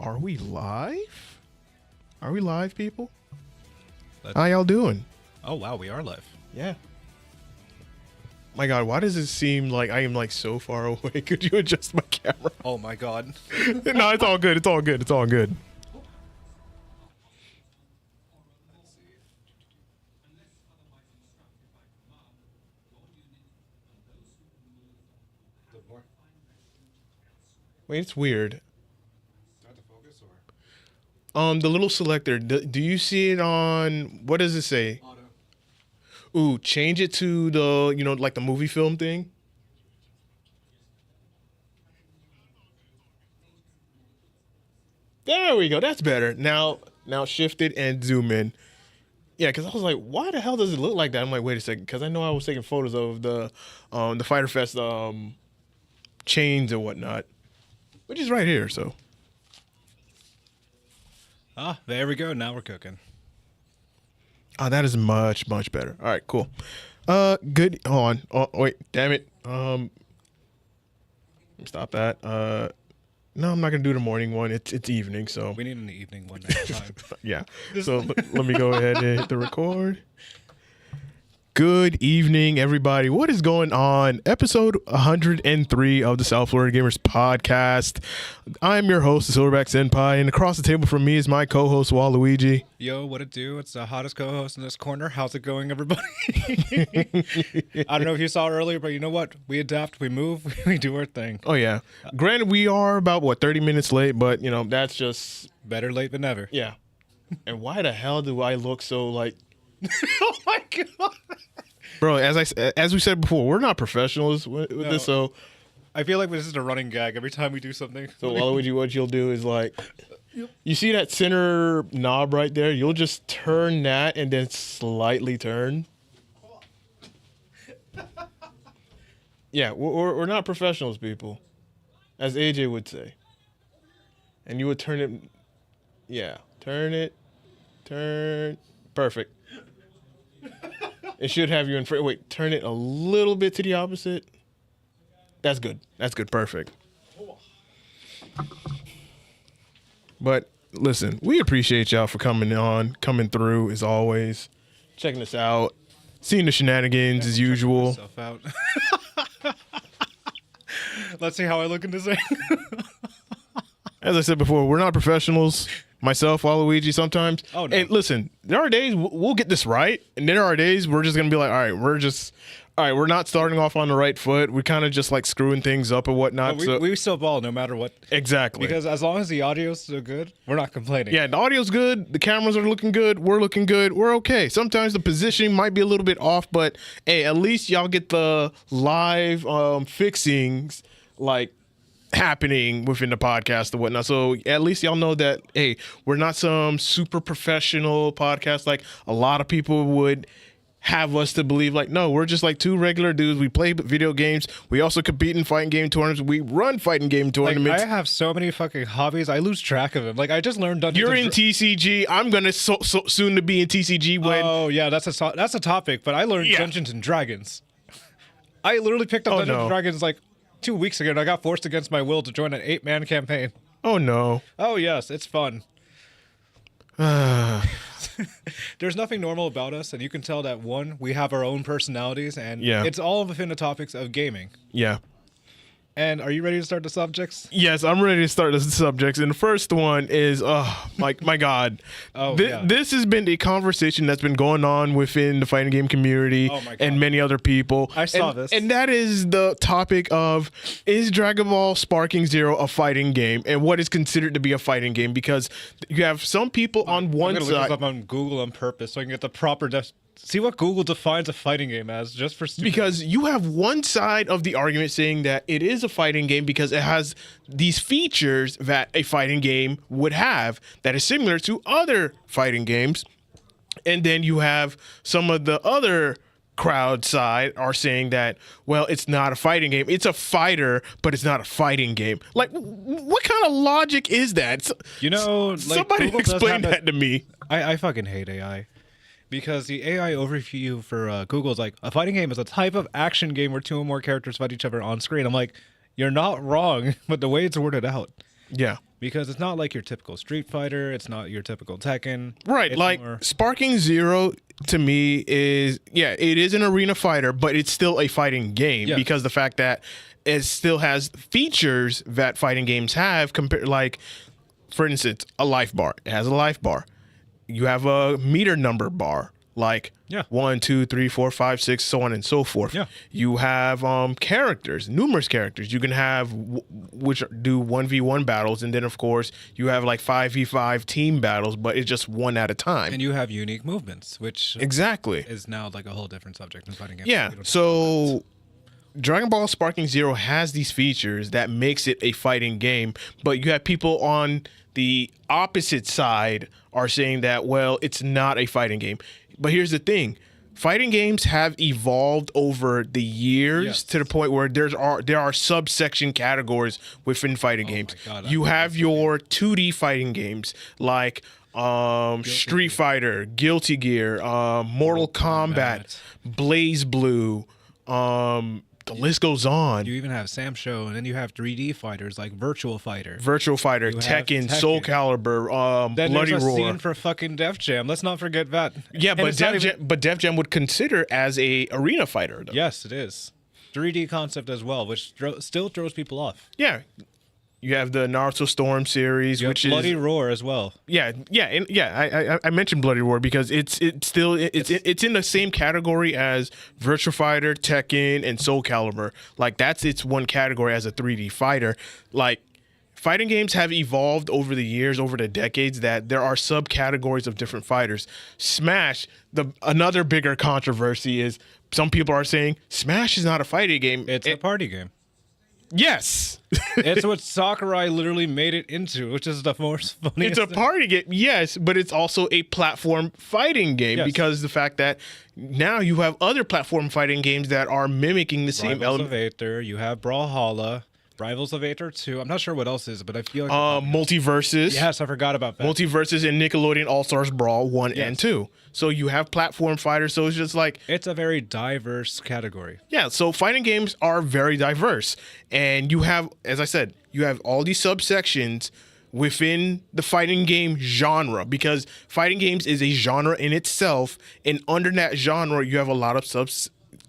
Are we live? Are we live, people? How y'all doing? Oh, wow, we are live. Yeah. My God, why does it seem like I am like so far away? Could you adjust my camera? Oh, my God. No, it's all good. It's all good. It's all good. Wait, it's weird. The little selector. Do you see it on? What does it say? Auto. Ooh, change it to the like the movie film thing. There we go. That's better. Now shift it and zoom in. Yeah, because I was like, why the hell does it look like that? I'm like, wait a second, because I know I was taking photos of the Fighter Fest chains and whatnot, which is right here. So. Ah, there we go. Now we're cooking. Oh, that is much, much better. All right, cool. Good. Hold on. Oh, wait, damn it. Stop that. No, I'm not gonna do the morning one. It's evening, so We need an evening one next time. yeah. So let me go ahead and hit the record. Good evening, everybody. What is going on? Episode 103 of the South Florida Gamers Podcast. I'm your host, the Silverback Senpai, and across the table from me is my co-host, Waluigi. Yo, what it do? It's the hottest co-host in this corner. How's it going, everybody? I don't know if you saw earlier, but you know what? We adapt, we move, we do our thing. Oh, yeah. Granted, we are about, 30 minutes late, but, that's just... Better late than never. Yeah. And why the hell do I look so, Oh, my God. Bro, as we said before, we're not professionals with this, so... I feel like this is a running gag every time we do something. So, Waluigi, what you'll do is, you see that center knob right there? You'll just turn that and then slightly turn. Yeah, we're not professionals, people. As AJ would say. And you would turn it... Yeah, turn it. Turn... Perfect. It should have you in front. Wait, turn it a little bit to the opposite. That's good. That's good. Perfect. But listen, we appreciate y'all for coming through as always, checking us out, seeing the shenanigans as usual. Out. Let's see how I look in this thing. As I said before, we're not professionals. Myself, Waluigi, sometimes. Oh, no. And listen, there are days we'll get this right, and then there are days we're just gonna be like, all right, we're not starting off on the right foot. We're kind of just screwing things up and whatnot. We still ball no matter what. Exactly. Because as long as the audio's so good, we're not complaining. Yeah, the audio's good. The cameras are looking good. We're looking good. We're okay. Sometimes the positioning might be a little bit off, but hey, at least y'all get the live fixings happening within the podcast and whatnot. So at least y'all know that, hey, we're not some super professional podcast like a lot of people would have us to believe. No, we're just two regular dudes. We play video games. We also compete in fighting game tournaments. We run fighting game tournaments. I have so many fucking hobbies. I lose track of them. I just learned Dungeons. You're in TCG. I'm gonna soon to be in TCG when. Oh yeah, that's a topic. But I learned Dungeons and Dragons. I literally picked up Dungeons and Dragons 2 weeks ago, and I got forced against my will to join an 8-man campaign. Oh no. Oh yes, it's fun. There's nothing normal about us, and you can tell that we have our own personalities, and it's all within the topics of gaming. Yeah. And are you ready to start the subjects? Yes, I'm ready to start the subjects. And the first one is, my God. This has been a conversation that's been going on within the fighting game community and many other people. I saw this. And that is the topic of, is Dragon Ball Sparking Zero a fighting game? And what is considered to be a fighting game? Because you have some people on one I'm gonna side. look this up on Google on purpose so I can get the proper see what Google defines a fighting game as, just for stupid. Because you have one side of the argument saying that it is a fighting game because it has these features that a fighting game would have that is similar to other fighting games. And then you have some of the other crowd side are saying that, well, it's not a fighting game. It's a fighter, but it's not a fighting game. What kind of logic is that? Somebody Google explain that to me. I fucking hate AI. Because the AI overview for Google is a fighting game is a type of action game where two or more characters fight each other on screen. I'm like, you're not wrong, but the way it's worded out. Yeah. because it's not like your typical Street Fighter. It's not your typical Tekken. Right, It's like more- Sparking Zero to me is, yeah, it is an arena fighter, but it's still a fighting game Yeah. because the fact that it still has features that fighting games have, compared, like, for instance, a life bar. It has a life bar. You have a meter number bar, like Yeah. 1, 2, 3, 4, 5, 6, so on and so forth. Yeah. You have characters, numerous characters. You can have which do 1v1 battles, and then of course you have like 5v5 team battles, but it's just one at a time. and you have unique movements, which Exactly. is now like a whole different subject in fighting games. Yeah. We don't So Dragon Ball Sparking Zero has these features that makes it a fighting game, but you have people on the opposite side are saying that, well, it's not a fighting game. But here's the thing. Fighting games have evolved over the years Yes. to the point where there are subsection categories within fighting games. God, You have your 2D fighting games like Street Fighter, Guilty Gear, Mortal Kombat, Blaze Blue, the list goes on. You even have Sam Show, and then you have 3D fighters like Virtual Fighter. Virtual Fighter, have Tekken, Soul Tekken. Calibur, Then Bloody there's a Roar. scene for fucking Def Jam. Let's not forget that. Yeah, And but it's not Def Jam would consider as a arena fighter, though. Yes, it is. 3D concept as well, which still throws people off. Yeah. You have the Naruto Storm series, You have which Bloody is Roar as well. I mentioned Bloody Roar because it's still it's in the same category as Virtua Fighter, Tekken, and Soul Calibur. Like that's its one category as a 3D fighter. Like fighting games have evolved over the years, over the decades, that there are subcategories of different fighters. Smash, another bigger controversy is some people are saying Smash is not a fighting game. It's a party game. Yes. It's what Sakurai literally made it into, which is the most funniest. It's a party game, yes, but it's also a platform fighting game Yes. because the fact that now you have other platform fighting games that are mimicking the same Rivals element. of Aether, you have Brawlhalla, Rivals of Aether 2. I'm not sure what else is, but I feel like Multiverses. yes, I forgot about that. Multiverses and Nickelodeon All Stars Brawl 1 and Yes. 2. So you have platform fighters, so it's just like, It's a very diverse category. yeah, so fighting games are very diverse. And you have, as I said, you have all these subsections within the fighting game genre because fighting games is a genre in itself. And under that genre, you have a lot of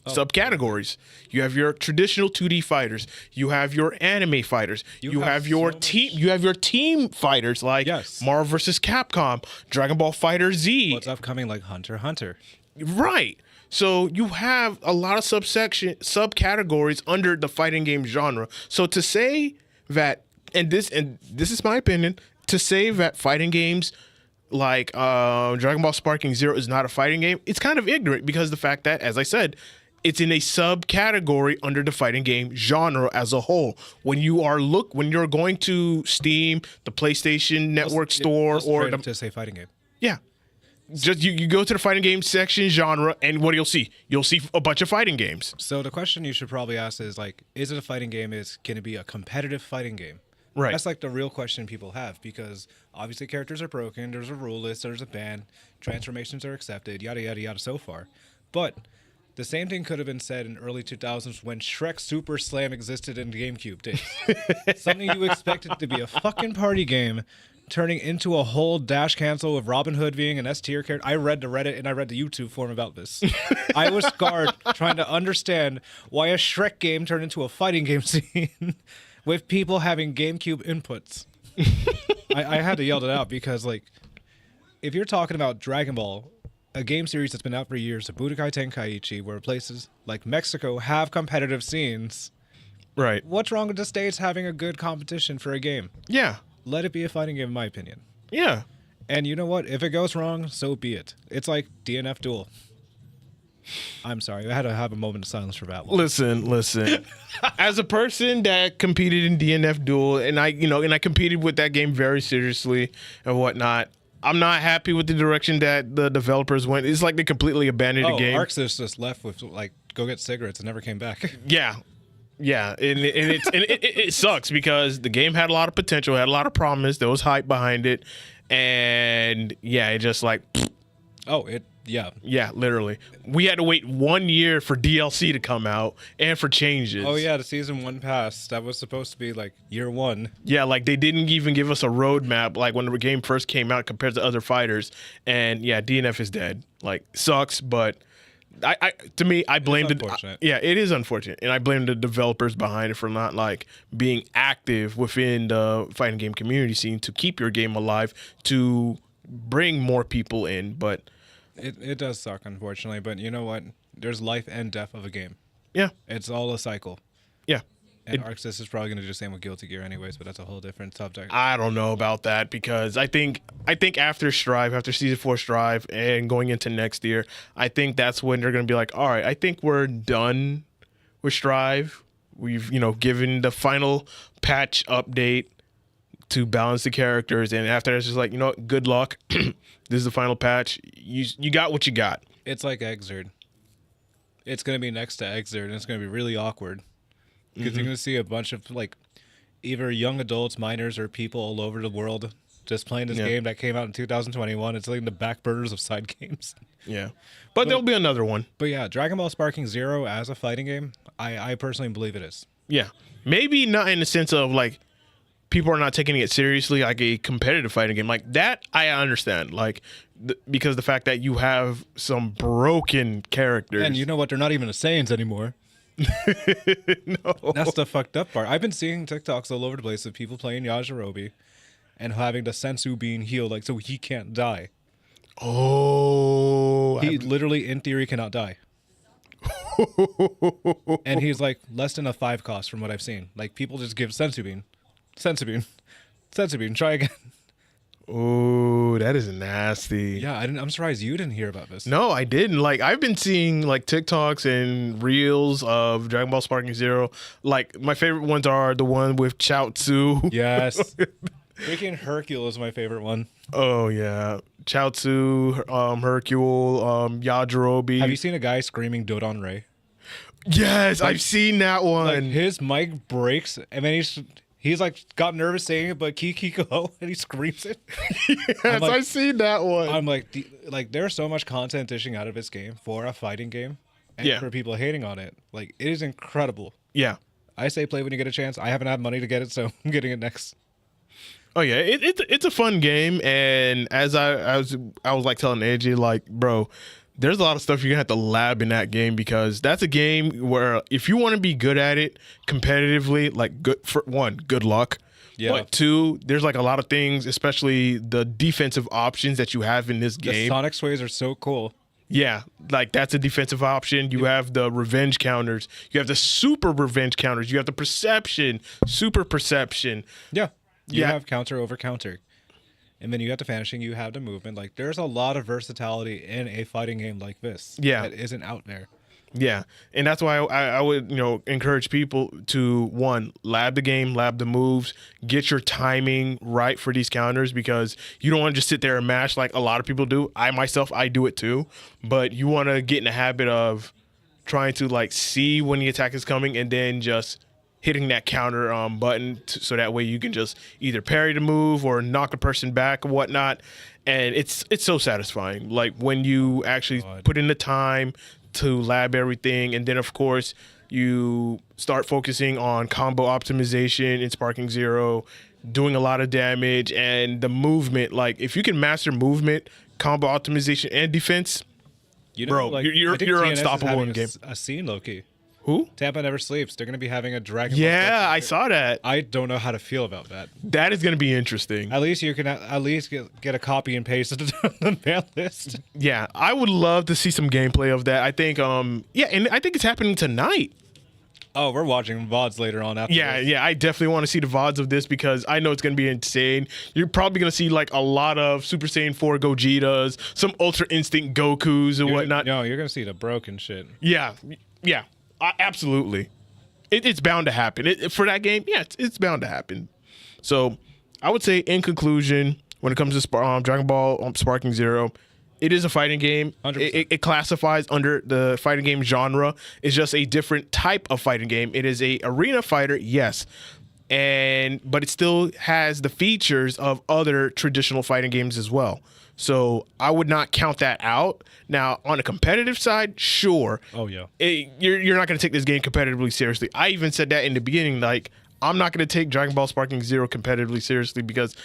subcategories. You have your traditional 2D fighters. You have your anime fighters. You have your so team. You have your team fighters like Yes. Marvel vs. Capcom, Dragon Ball Fighter Z. What's upcoming like Hunter x Hunter. Right. So you have a lot of subcategories under the fighting game genre. So to say that, and this is my opinion, to say that fighting games like Dragon Ball Sparking Zero is not a fighting game, it's kind of ignorant because the fact that, as I said, it's in a subcategory under the fighting game genre as a whole. When you're going to Steam, the PlayStation Network store, Let's or trade the up to say fighting game. yeah. Just you go to the fighting game section genre, and what you'll see a bunch of fighting games. So the question you should probably ask is like, is it a fighting game? Can it be a competitive fighting game? Right. That's like the real question people have because obviously characters are broken. There's a rule list. There's a ban. Transformations are accepted. Yada yada yada. So far, but the same thing could have been said in early 2000s when Shrek Super Slam existed in GameCube days. Something you expected to be a fucking party game, turning into a whole dash cancel with Robin Hood being an S tier character. I read the Reddit and I read the YouTube forum about this. I was scarred trying to understand why a Shrek game turned into a fighting game scene with people having GameCube inputs. I had to yell it out because, like, if you're talking about Dragon Ball, a game series that's been out for years, the Budokai Tenkaichi, where places like Mexico have competitive scenes, Right. what's wrong with the States having a good competition for a game? Yeah. Let it be a fighting game, in my opinion. Yeah. And you know what? If it goes wrong, so be it. It's like DNF Duel. I'm sorry. I had to have a moment of silence for that one. Listen. As a person that competed in DNF Duel, and I competed with that game very seriously and whatnot, I'm not happy with the direction that the developers went. It's like they completely abandoned the game. Arxis just left with, like, go get cigarettes and never came back. Yeah. Yeah, and it sucks because the game had a lot of potential, had a lot of promise. There was hype behind it, and yeah, it just like Oh, it Yeah. Yeah, literally. We had to wait 1 year for DLC to come out and for changes. Oh yeah, the season 1 pass that was supposed to be like year 1. Yeah, like they didn't even give us a roadmap like when the game first came out compared to other fighters. And yeah, DNF is dead. Like sucks, but to me, I blamed it. Yeah, it is unfortunate, and I blame the developers behind it for not like being active within the fighting game community scene to keep your game alive, to bring more people in. But it does suck, unfortunately. But you know what? There's life and death of a game. yeah, It's all a cycle. yeah. And Arc Sys is probably going to do the same with Guilty Gear anyways, but that's a whole different subject. I don't know about that because I think after Strive, after season 4 Strive, and going into next year, I think that's when they're gonna be like, all right, I think we're done with Strive. We've given the final patch update to balance the characters, and after it's just like, what, good luck. This is the final patch. You got what you got. It's like Exerd. It's going to be next to Exerd, and it's going to be really awkward. Because you're going to see a bunch of like either young adults, minors, or people all over the world just playing this game that came out in 2021. It's like the back burners of side games. Yeah. But there'll be another one. But yeah, Dragon Ball Sparking Zero as a fighting game, I personally believe it is. Yeah. Maybe not in the sense of like people are not taking it seriously like a competitive fighting game. Like that I understand. Like because the fact that you have some broken characters. And you know what? They're not even the Saiyans anymore. No. That's the fucked up part. I've been seeing TikToks all over the place of people playing Yajirobe and having the sensu being healed, like so he can't die. Oh, he literally, in theory, cannot die. And he's like less than a 5 cost from what I've seen. Like people just give sensu bean, try again. Oh, that is nasty. Yeah, I'm surprised you didn't hear about this. No, I didn't. Like, I've been seeing like TikToks and reels of Dragon Ball Sparking Zero. Like, my favorite ones are the one with Chaozu. Yes. Freaking Hercule is my favorite one. Oh yeah, Chaozu, Hercule, Yajirobe. Have you seen a guy screaming Dodon Ray? Yes, like, I've seen that one. Like his mic breaks, and then he's like got nervous saying it, but Kikiko, and he screams it. Yes, I've seen that one. I'm like, there's so much content dishing out of this game for a fighting game, and for people hating on it. Like, it is incredible. Yeah. I say play when you get a chance. I haven't had money to get it, so I'm getting it next. Oh yeah, it's a fun game, and as I was like telling AJ, like, bro, there's a lot of stuff you're gonna have to lab in that game because that's a game where if you want to be good at it competitively, like, good luck. Yeah. But 2, there's like a lot of things, especially the defensive options that you have in this game. The Sonic Sways are so cool. Yeah, like that's a defensive option. You have the revenge counters. You have the super revenge counters. You have the perception, super perception. Yeah. You have counter over counter. And then you have the vanishing, you have the movement. Like, there's a lot of versatility in a fighting game like this that isn't out there. Yeah, and that's why I would encourage people to, 1, lab the game, lab the moves, get your timing right for these counters, because you don't want to just sit there and mash like a lot of people do. I do it too, but you want to get in the habit of trying to like see when the attack is coming and then just hitting that counter button so that way you can just either parry the move or knock the person back or whatnot. And it's so satisfying. Like when you actually put in the time to lab everything, and then of course you start focusing on combo optimization in Sparking Zero, doing a lot of damage, and the movement. Like if you can master movement, combo optimization, and defense, bro, like, you're unstoppable in the game. A scene, Loki. Who? Tampa Never Sleeps. They're going to be having a Dragon Ball. Yeah, I saw that. I don't know how to feel about that. That is going to be interesting. At least you can get a copy and paste it to the ban list. Yeah, I would love to see some gameplay of that. I think, and I think it's happening tonight. Oh, we're watching VODs later on after this. Yeah, I definitely want to see the VODs of this because I know it's going to be insane. You're probably going to see like a lot of Super Saiyan 4 Gogetas, some Ultra Instinct Gokus and whatnot. No, you're going to see the broken shit. Yeah. Absolutely. It's bound to happen. For that game, it's bound to happen. So I would say, in conclusion, when it comes to Dragon Ball Sparking Zero, it is a fighting game. It classifies under the fighting game genre. It's just a different type of fighting game. It is a arena fighter, yes. but it still has the features of other traditional fighting games as well. So I would not count that out. Now, on a competitive side, sure. Oh, yeah. You're not going to take this game competitively seriously. I even said that in the beginning. Like, I'm not going to take Dragon Ball Sparking Zero competitively seriously because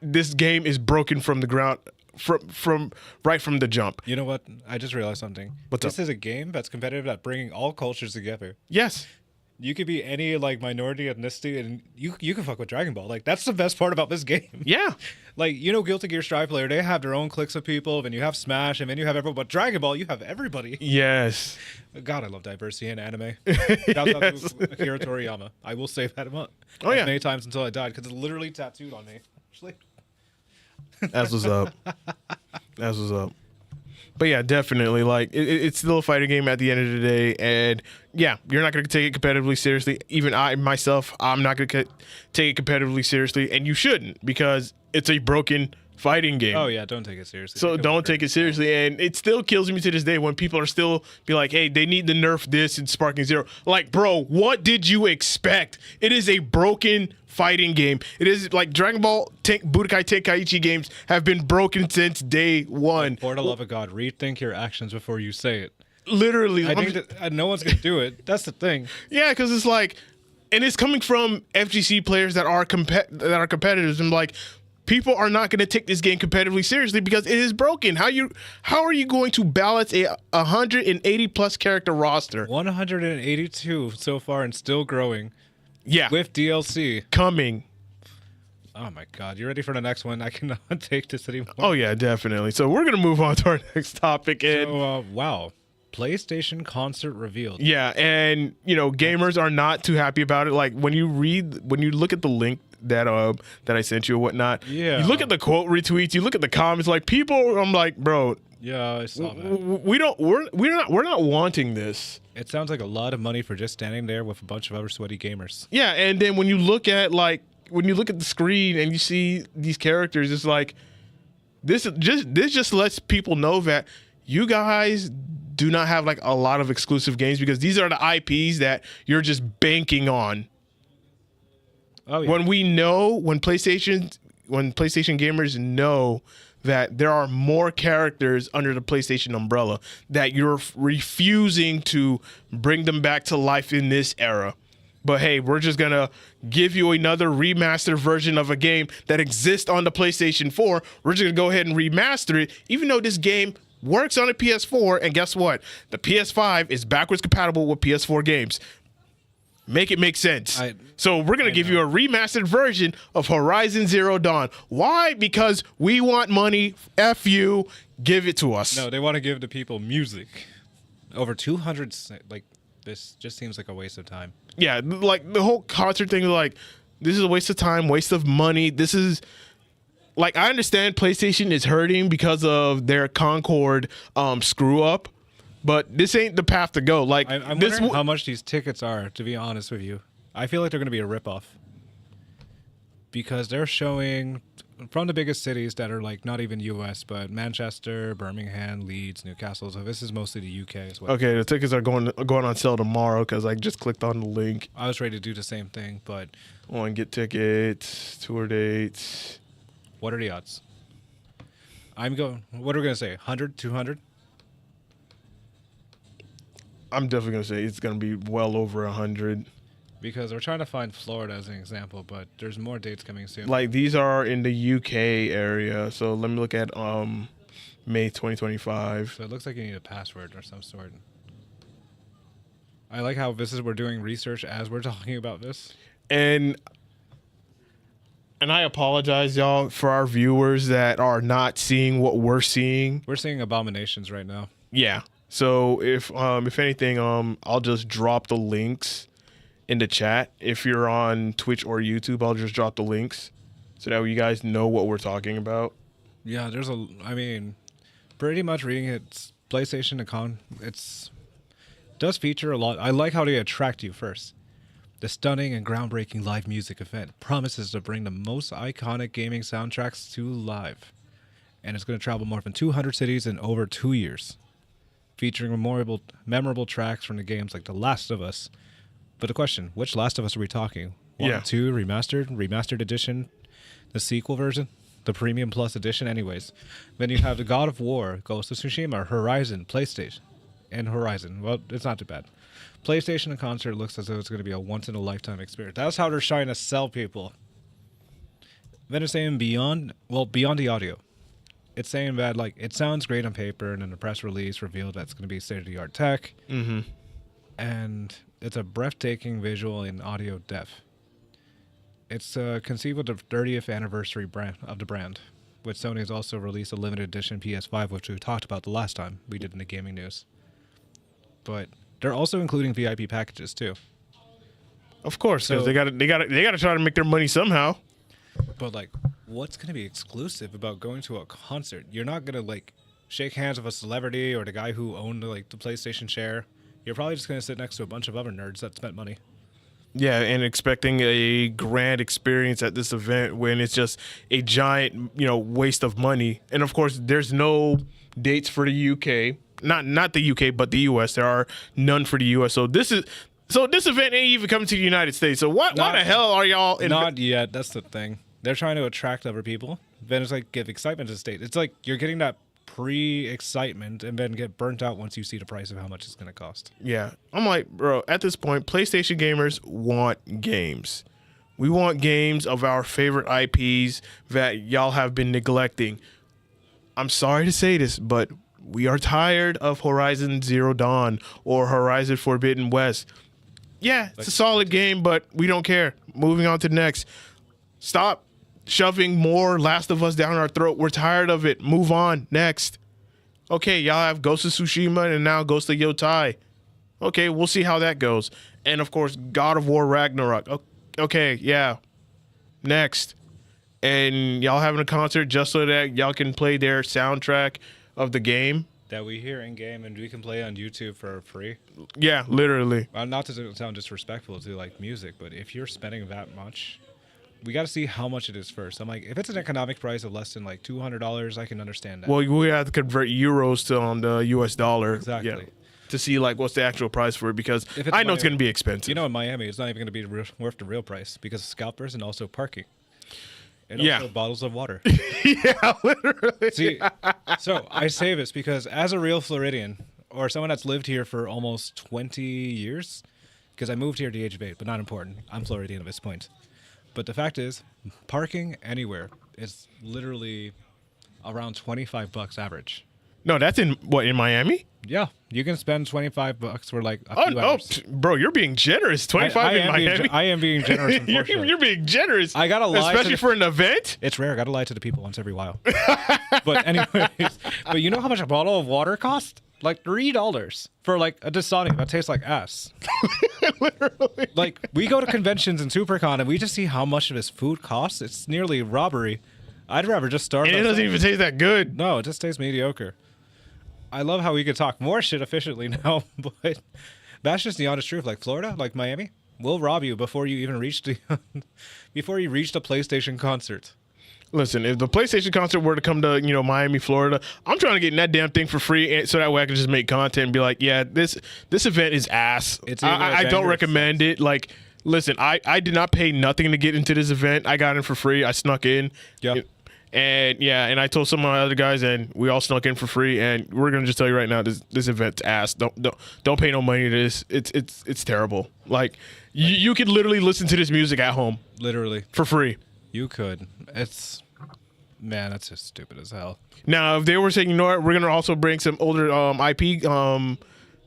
this game is broken from the ground, from right from the jump. You know what? I just realized something. This is a game that's competitive at bringing all cultures together. Yes. You could be any like minority ethnicity, and you can fuck with Dragon Ball. Like that's the best part about this game. Yeah. Like Guilty Gear Strive player, they have their own cliques of people. Then you have Smash, and then you have everyone. But Dragon Ball, you have everybody. Yes. God, I love diversity in anime. Shouts out to Akira Toriyama. I will say that as many times until I died because it's literally tattooed on me. Actually. That's what's up. That's what's up. But yeah, definitely. Like it's still a fighting game at the end of the day, and yeah, you're not going to take it competitively seriously. Even I'm not going to take it competitively seriously, and you shouldn't because it's a broken fighting game. Oh yeah, don't take it seriously. So don't take it seriously, and it still kills me to this day when people are still be like, "Hey, they need to nerf this in Sparking Zero." Like, bro, what did you expect? It is a broken fighting game. It is like Dragon Ball Budokai Tenkaichi games have been broken since day one. For the love of God, rethink your actions before you say it. Literally, I think that no one's gonna do it. That's the thing. Yeah, because it's like, and it's coming from FGC players that are competitors, and like, people are not going to take this game competitively seriously because it is broken. How are you going to balance a 180 plus character roster? 182 so far and still growing. Yeah, with DLC coming. Oh my God, you ready for the next one? I cannot take this anymore. Oh yeah, definitely. So we're gonna move on to our next topic. And wow, PlayStation concert revealed. Yeah, and gamers are not too happy about it. Like when you look at the link that I sent you or whatnot. Yeah. You look at the quote retweets. You look at the comments. Like people, I'm like, bro. Yeah, I saw that. We're not wanting this. It sounds like a lot of money for just standing there with a bunch of other sweaty gamers. Yeah, and then when you look at the screen and you see these characters, it's like this just lets people know that you guys do not have like a lot of exclusive games because these are the IPs that you're just banking on. Oh, yeah. When PlayStation gamers know that there are more characters under the PlayStation umbrella, that you're refusing to bring them back to life in this era. But hey, we're just going to give you another remastered version of a game that exists on the PlayStation 4. We're just going to go ahead and remaster it, even though this game works on a PS4. And guess what? The PS5 is backwards compatible with PS4 games. Make it make sense. So we're going to give you a remastered version of Horizon Zero Dawn. Why? Because we want money. F you. Give it to us. No, they want to give the people music. Over 200, like, this just seems like a waste of time. Yeah, like the whole concert thing, like, this is a waste of time, waste of money. This is, like, I understand PlayStation is hurting because of their Concord screw up. But this ain't the path to go. Like, I'm wondering how much these tickets are, to be honest with you. I feel like they're going to be a ripoff. Because they're showing from the biggest cities that are, like, not even U.S., but Manchester, Birmingham, Leeds, Newcastle. So this is mostly the U.K. as well. Okay, the tickets are going on sale tomorrow because I just clicked on the link. I was ready to do the same thing, but... On get tickets, tour dates. What are the odds? What are we going to say, 100, 200? I'm definitely going to say it's going to be well over 100. Because we're trying to find Florida as an example, but there's more dates coming soon. Like, these are in the UK area. So let me look at May 2025. So it looks like you need a password or some sort. I like how we're doing research as we're talking about this. And I apologize, y'all, for our viewers that are not seeing what we're seeing. We're seeing abominations right now. Yeah. So if anything, I'll just drop the links in the chat. If you're on Twitch or YouTube, I'll just drop the links so that you guys know what we're talking about. Yeah, pretty much reading it's PlayStation does feature a lot. I like how they attract you first. The stunning and groundbreaking live music event promises to bring the most iconic gaming soundtracks to life. And it's going to travel more than 200 cities in over 2 years, featuring memorable tracks from the games like The Last of Us. But the question, which Last of Us are we talking? 1, Yeah. 2, remastered edition, the sequel version, the Premium Plus edition. Anyways, then you have the God of War, Ghost of Tsushima, Horizon, PlayStation, and Horizon. Well, it's not too bad. PlayStation and concert looks as though it's going to be a once-in-a-lifetime experience. That's how they're trying to sell people. Then it's saying beyond the audio. It's saying that, like, it sounds great on paper, and then the press release revealed that's going to be state-of-the-art tech. Mm-hmm. And it's a breathtaking visual in audio depth. It's conceived with the 30th anniversary of the brand, which Sony has also released a limited edition PS5, which we talked about the last time we did in the gaming news. But they're also including VIP packages too. Of course, So- because they got to try to make their money somehow. But like, what's going to be exclusive about going to a concert? You're not going to like shake hands with a celebrity or the guy who owned like the PlayStation share. You're probably just going to sit next to a bunch of other nerds that spent money. Yeah, and expecting a grand experience at this event when it's just a giant, waste of money. And of course, there's no dates for the UK. Not the UK, but the US. There are none for the US. So this event ain't even coming to the United States. So why the hell are y'all Not yet. That's the thing. They're trying to attract other people. Then it's like give excitement to the state. It's like you're getting that pre-excitement and then get burnt out once you see the price of how much it's going to cost. Yeah. I'm like, bro, at this point, PlayStation gamers want games. We want games of our favorite IPs that y'all have been neglecting. I'm sorry to say this, but we are tired of Horizon Zero Dawn or Horizon Forbidden West. Yeah, it's a solid game, but we don't care. Moving on to the next. Stop shoving more Last of Us down our throat. We're tired of it. Move on. Next. Okay, y'all have Ghost of Tsushima and now Ghost of Yotai. Okay, we'll see how that goes. And of course, God of War Ragnarok. Okay, yeah. Next. And y'all having a concert just so that y'all can play their soundtrack of the game. That we hear in game and we can play on YouTube for free. Yeah, literally. Not to sound disrespectful to like music, but if you're spending that much, we got to see how much it is first. I'm like, if it's an economic price of less than like $200, I can understand that. Well, we have to convert euros to the US dollar. Exactly. Yeah, to see like what's the actual price for it, because If it's I know it's Miami- going to be expensive. You know, in Miami, it's not even going to be worth the real price because of scalpers and also parking. And Yeah. also bottles of water. Yeah, literally. See, so I say this because as a real Floridian or someone that's lived here for almost 20 years, because I moved here at the age of 8, but not important. I'm Floridian at this point. But the fact is, parking anywhere is literally around $25 average. No, that's in Miami? Yeah, you can spend $25 for like a Oh, few oh, hours. bro, you're being generous. 25 I in am Miami. I am being generous, you're, unfortunately. you're being generous. I gotta lie to especially the- for an event. It's rare. I gotta lie to the people once every while. But anyways, but you know how much a bottle of water costs? Like $3 for like a Dasani that tastes like ass. Literally. Like we go to conventions in SuperCon and we just see how much of this food costs. It's nearly robbery. I'd rather just starve. And it doesn't even taste that good. No, it just tastes mediocre. I love how we could talk more shit efficiently now, but that's just the honest truth. Like Florida, like Miami, will rob you before you even reach the before you reach the PlayStation concert. Listen, if the PlayStation concert were to come to, Miami, Florida, I'm trying to get in that damn thing for free so that way I can just make content and be like, yeah, this event is ass. It's either I a don't banger- recommend it. Like, listen, I did not pay nothing to get into this event. I got in for free. I snuck in. Yeah. And I told some of my other guys, and we all snuck in for free. And we're gonna just tell you right now, this event's ass. Don't pay no money to this. It's terrible. Like you could literally listen to this music at home Literally, for free. you could. That's just stupid as hell. Now, if they were saying, you know what, we're gonna also bring some older IP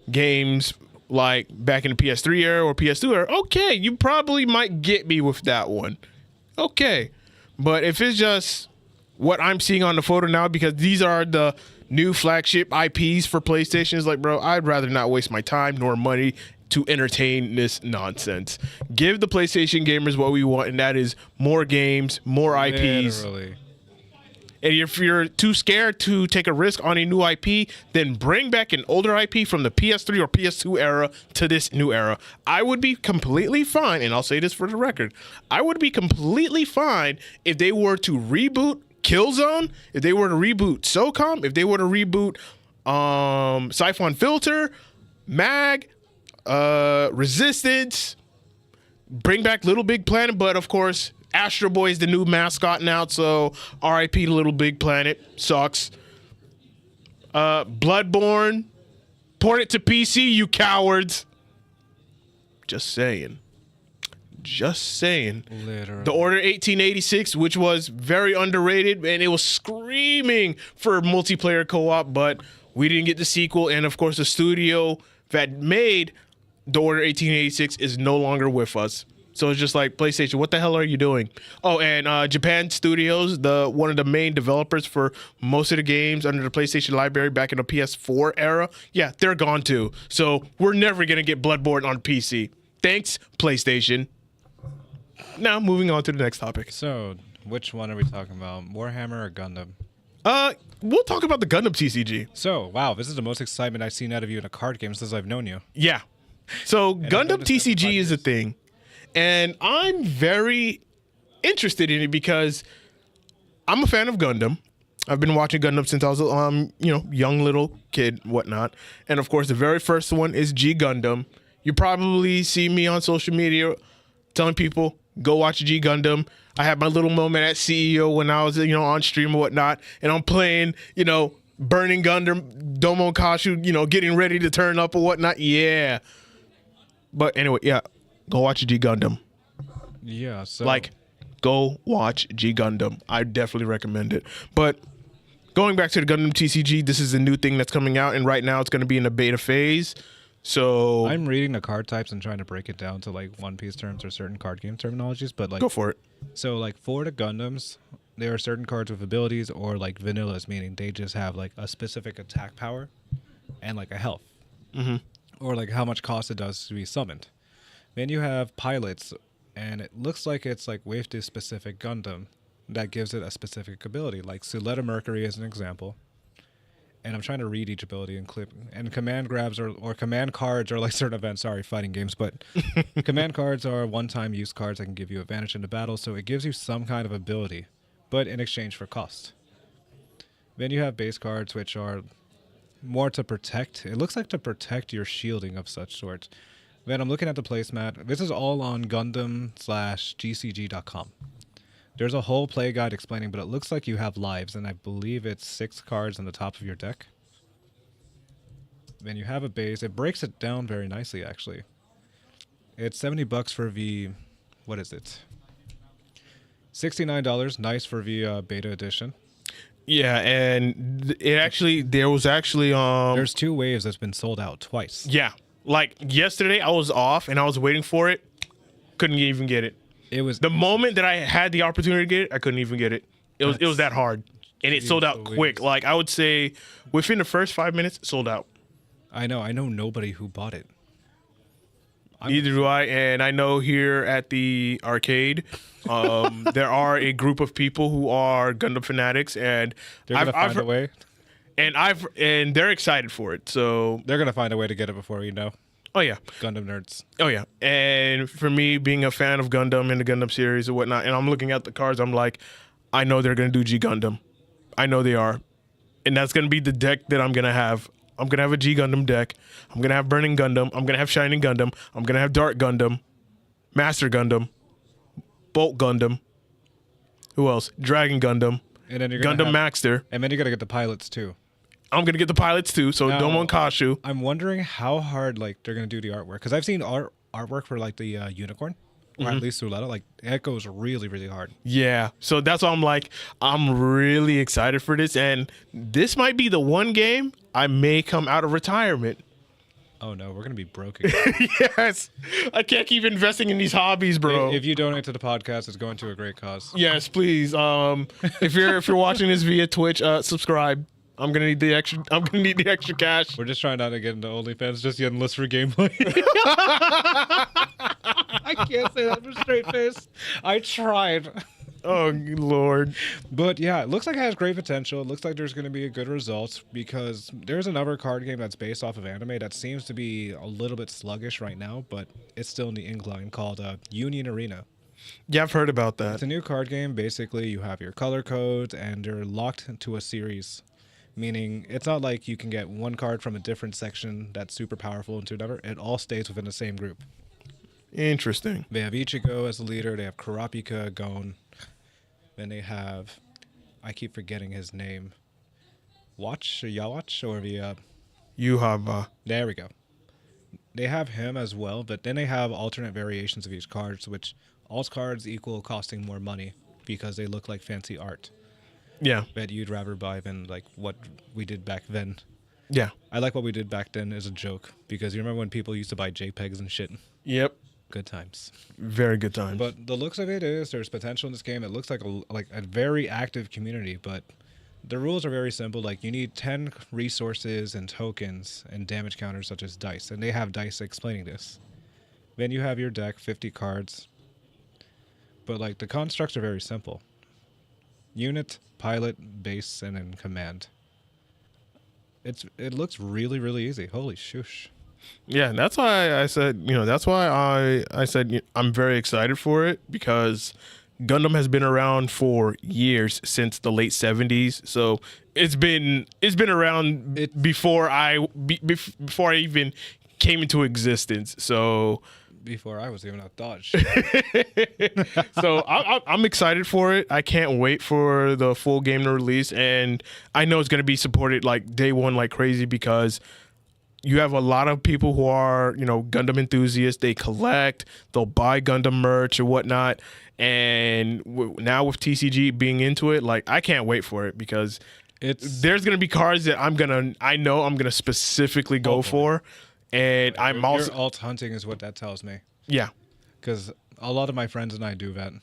games like back in the PS3 era or PS2 era, okay, you probably might get me with that one. Okay, but if it's just what I'm seeing on the photo now, because these are the new flagship IPs for PlayStation, is like, bro, I'd rather not waste my time nor money to entertain this nonsense. Give the PlayStation gamers what we want, and that is more games, more IPs. Literally. And if you're too scared to take a risk on a new IP, then bring back an older IP from the PS3 or PS2 era to this new era. I would be completely fine, and I'll say this for the record, I would be completely fine if they were to reboot Killzone, if they were to reboot SOCOM, if they were to reboot Siphon Filter, MAG, Resistance, bring back Little Big Planet, but of course, Astro Boy is the new mascot now, so R.I.P. to Little Big Planet. Sucks. Bloodborne, port it to PC, you cowards. Just saying. Literally. The Order 1886, which was very underrated, and it was screaming for multiplayer co-op, but we didn't get the sequel. And of course, the studio that made The Order 1886 is no longer with us. So it's just like, PlayStation, what the hell are you doing? Oh, and Japan Studios, one of the main developers for most of the games under the PlayStation library back in the PS4 era, yeah, they're gone too. So we're never going to get Bloodborne on PC. Thanks, PlayStation. Now, moving on to the next topic. So, which one are we talking about? Warhammer or Gundam? We'll talk about the Gundam TCG. So, wow, this is the most excitement I've seen out of you in a card game since I've known you. Yeah. So, And Gundam TCG is a thing. And I'm very interested in it because I'm a fan of Gundam. I've been watching Gundam since I was young little kid, whatnot. And of course, the very first one is G Gundam. You probably see me on social media telling people, go watch G Gundam. I had my little moment at CEO when I was, on stream or whatnot, and I'm playing, Burning Gundam, Domon Kashu, getting ready to turn up or whatnot. Yeah. But anyway, yeah, go watch G Gundam. Yeah, so... Go watch G Gundam. I definitely recommend it. But going back to the Gundam TCG, this is a new thing that's coming out, and right now it's going to be in the beta phase. So I'm reading the card types and trying to break it down to One Piece terms or certain card game terminologies, but go for it. So for the Gundams, there are certain cards with abilities or vanillas, meaning they just have a specific attack power and a health, or how much cost it does to be summoned. Then you have pilots, and it looks like it's with this specific Gundam that gives it a specific ability. Suletta Mercury is an example. And I'm trying to read each ability and clip. And command grabs or command cards are certain events. Sorry, fighting games. But command cards are one-time use cards that can give you advantage in the battle. So it gives you some kind of ability, but in exchange for cost. Then you have base cards, which are more to protect. It looks like to protect your shielding of such sorts. Then I'm looking at the placemat. This is all on Gundam/GCG.com. There's a whole play guide explaining, but it looks like you have lives, and I believe it's 6 cards on the top of your deck. Then you have a base. It breaks it down very nicely, actually. It's $70 for the... What is it? $69. Nice for the beta edition. Yeah, and there was actually There's 2 waves that's been sold out twice. Yeah. Yesterday, I was off, and I was waiting for it. Couldn't even get it. It was the moment that I had the opportunity to get it, I couldn't even get it. It was that hard, and it sold out quick. I would say within the first 5 minutes, sold out. I know nobody who bought it. Neither do I, and I know here at the arcade, there are a group of people who are Gundam fanatics, and they're gonna find a way. And they're excited for it. So they're gonna find a way to get it before you know. Oh, yeah. Gundam nerds. Oh, yeah. And for me, being a fan of Gundam and the Gundam series and whatnot, and I'm looking at the cards, I'm like, I know they're going to do G Gundam. I know they are. And that's going to be the deck that I'm going to have. I'm going to have a G Gundam deck. I'm going to have Burning Gundam. I'm going to have Shining Gundam. I'm going to have Dark Gundam. Master Gundam. Bolt Gundam. Who else? Dragon Gundam. And then you're Gundam Maxter. And then you got to get the pilots, too. I'm going to get the pilots too, so Now, Domon Kashu. I'm wondering how hard they're going to do the artwork, because I've seen artwork for the unicorn, or at least Suletta. It goes really, really hard. Yeah, so that's why I'm really excited for this, and this might be the one game I may come out of retirement. Oh no, we're going to be broke again. Yes, I can't keep investing in these hobbies, bro. If you donate to the podcast, it's going to a great cause. Yes, please. If you're watching this via Twitch, subscribe. I'm gonna need the extra. I'm gonna need the extra cash. We're just trying not to get into OnlyFans, just getting lists for gameplay. I can't say that with a straight face. I tried. Oh Lord. But yeah, it looks like it has great potential. It looks like there's going to be a good result, because there's another card game that's based off of anime that seems to be a little bit sluggish right now, but it's still in the incline, called Union Arena. Yeah, I've heard about that. It's a new card game. Basically, you have your color codes, and they're locked into a series. Meaning, it's not like you can get one card from a different section that's super powerful into another. It all stays within the same group. Interesting. They have Ichigo as the leader. They have Kurapika, Gon. Then they have, I keep forgetting his name. Watch or Yawatch or the. You have. There we go. They have him as well, but then they have alternate variations of each card, which all cards equal costing more money because they look like fancy art Yeah. that you'd rather buy than like what we did back then. Yeah. I like what we did back then as a joke because you remember when people used to buy JPEGs and shit. Yep. Good times. Very good times. But the looks of it is there's potential in this game. It looks like a very active community, but the rules are very simple. Like you need 10 resources and tokens and damage counters such as dice, and they have dice explaining this. Then you have your deck, 50 cards. But like the constructs are very simple. Unit, pilot, base, and then command. It looks really, really easy. Holy shoosh. Yeah, that's why I said, that's why I said I'm very excited for it, because Gundam has been around for years, since the late 70s. So it's been around before I even came into existence. So before I was even a thought. so I'm excited for it. I can't wait for the full game to release, and I know it's going to be supported like day one like crazy, because you have a lot of people who are, Gundam enthusiasts. They collect, they'll buy Gundam merch or whatnot. And now with TCG being into it, like, I can't wait for it, because there's going to be cards that I know I'm going to specifically go for. And I'm also... Your alt hunting is what that tells me. Yeah. Because a lot of my friends and I do that.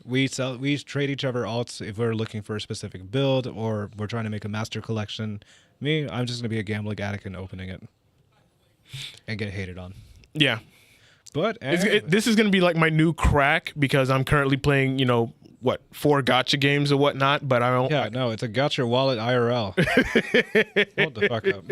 We trade each other alts if we're looking for a specific build or we're trying to make a master collection. Me, I'm just going to be a gambling addict and opening it. And get hated on. Yeah. But this is going to be like my new crack, because I'm currently playing, 4 gacha games or whatnot, but I don't... Yeah, no, it's a gacha wallet IRL. Hold the fuck up.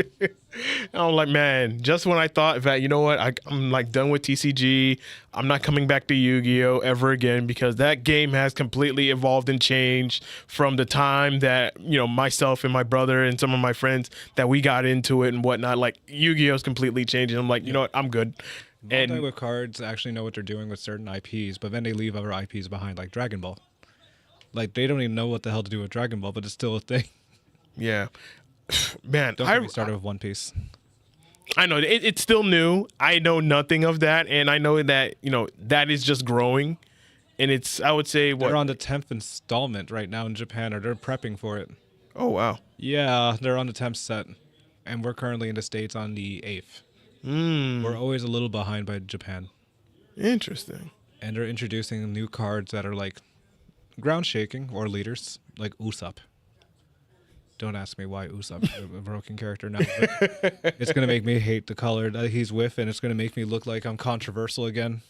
I'm like, man, just when I thought that, you know what, I'm like done with TCG, I'm not coming back to Yu-Gi-Oh! Ever again, because that game has completely evolved and changed from the time that, myself and my brother and some of my friends that we got into it and whatnot. Like, Yu-Gi-Oh's completely changed. And I'm like, you know what, I'm good. And with cards actually know what they're doing with certain IPs, but then they leave other IPs behind, like Dragon Ball. Like, they don't even know what the hell to do with Dragon Ball, but it's still a thing. Yeah. Man, Don't get me started with One Piece. I know it's still new. I know nothing of that, and I know that that is just growing, and I would say they're on the 10th installment right now in Japan, or they're prepping for it. Oh wow. Yeah, they're on the 10th set, and we're currently in the States on the 8th. We're always a little behind by Japan. Interesting. And they're introducing new cards that are like ground shaking or leaders, like Usopp. Don't ask me why Usopp's a broken character now. But it's going to make me hate the color that he's with, and it's going to make me look like I'm controversial again.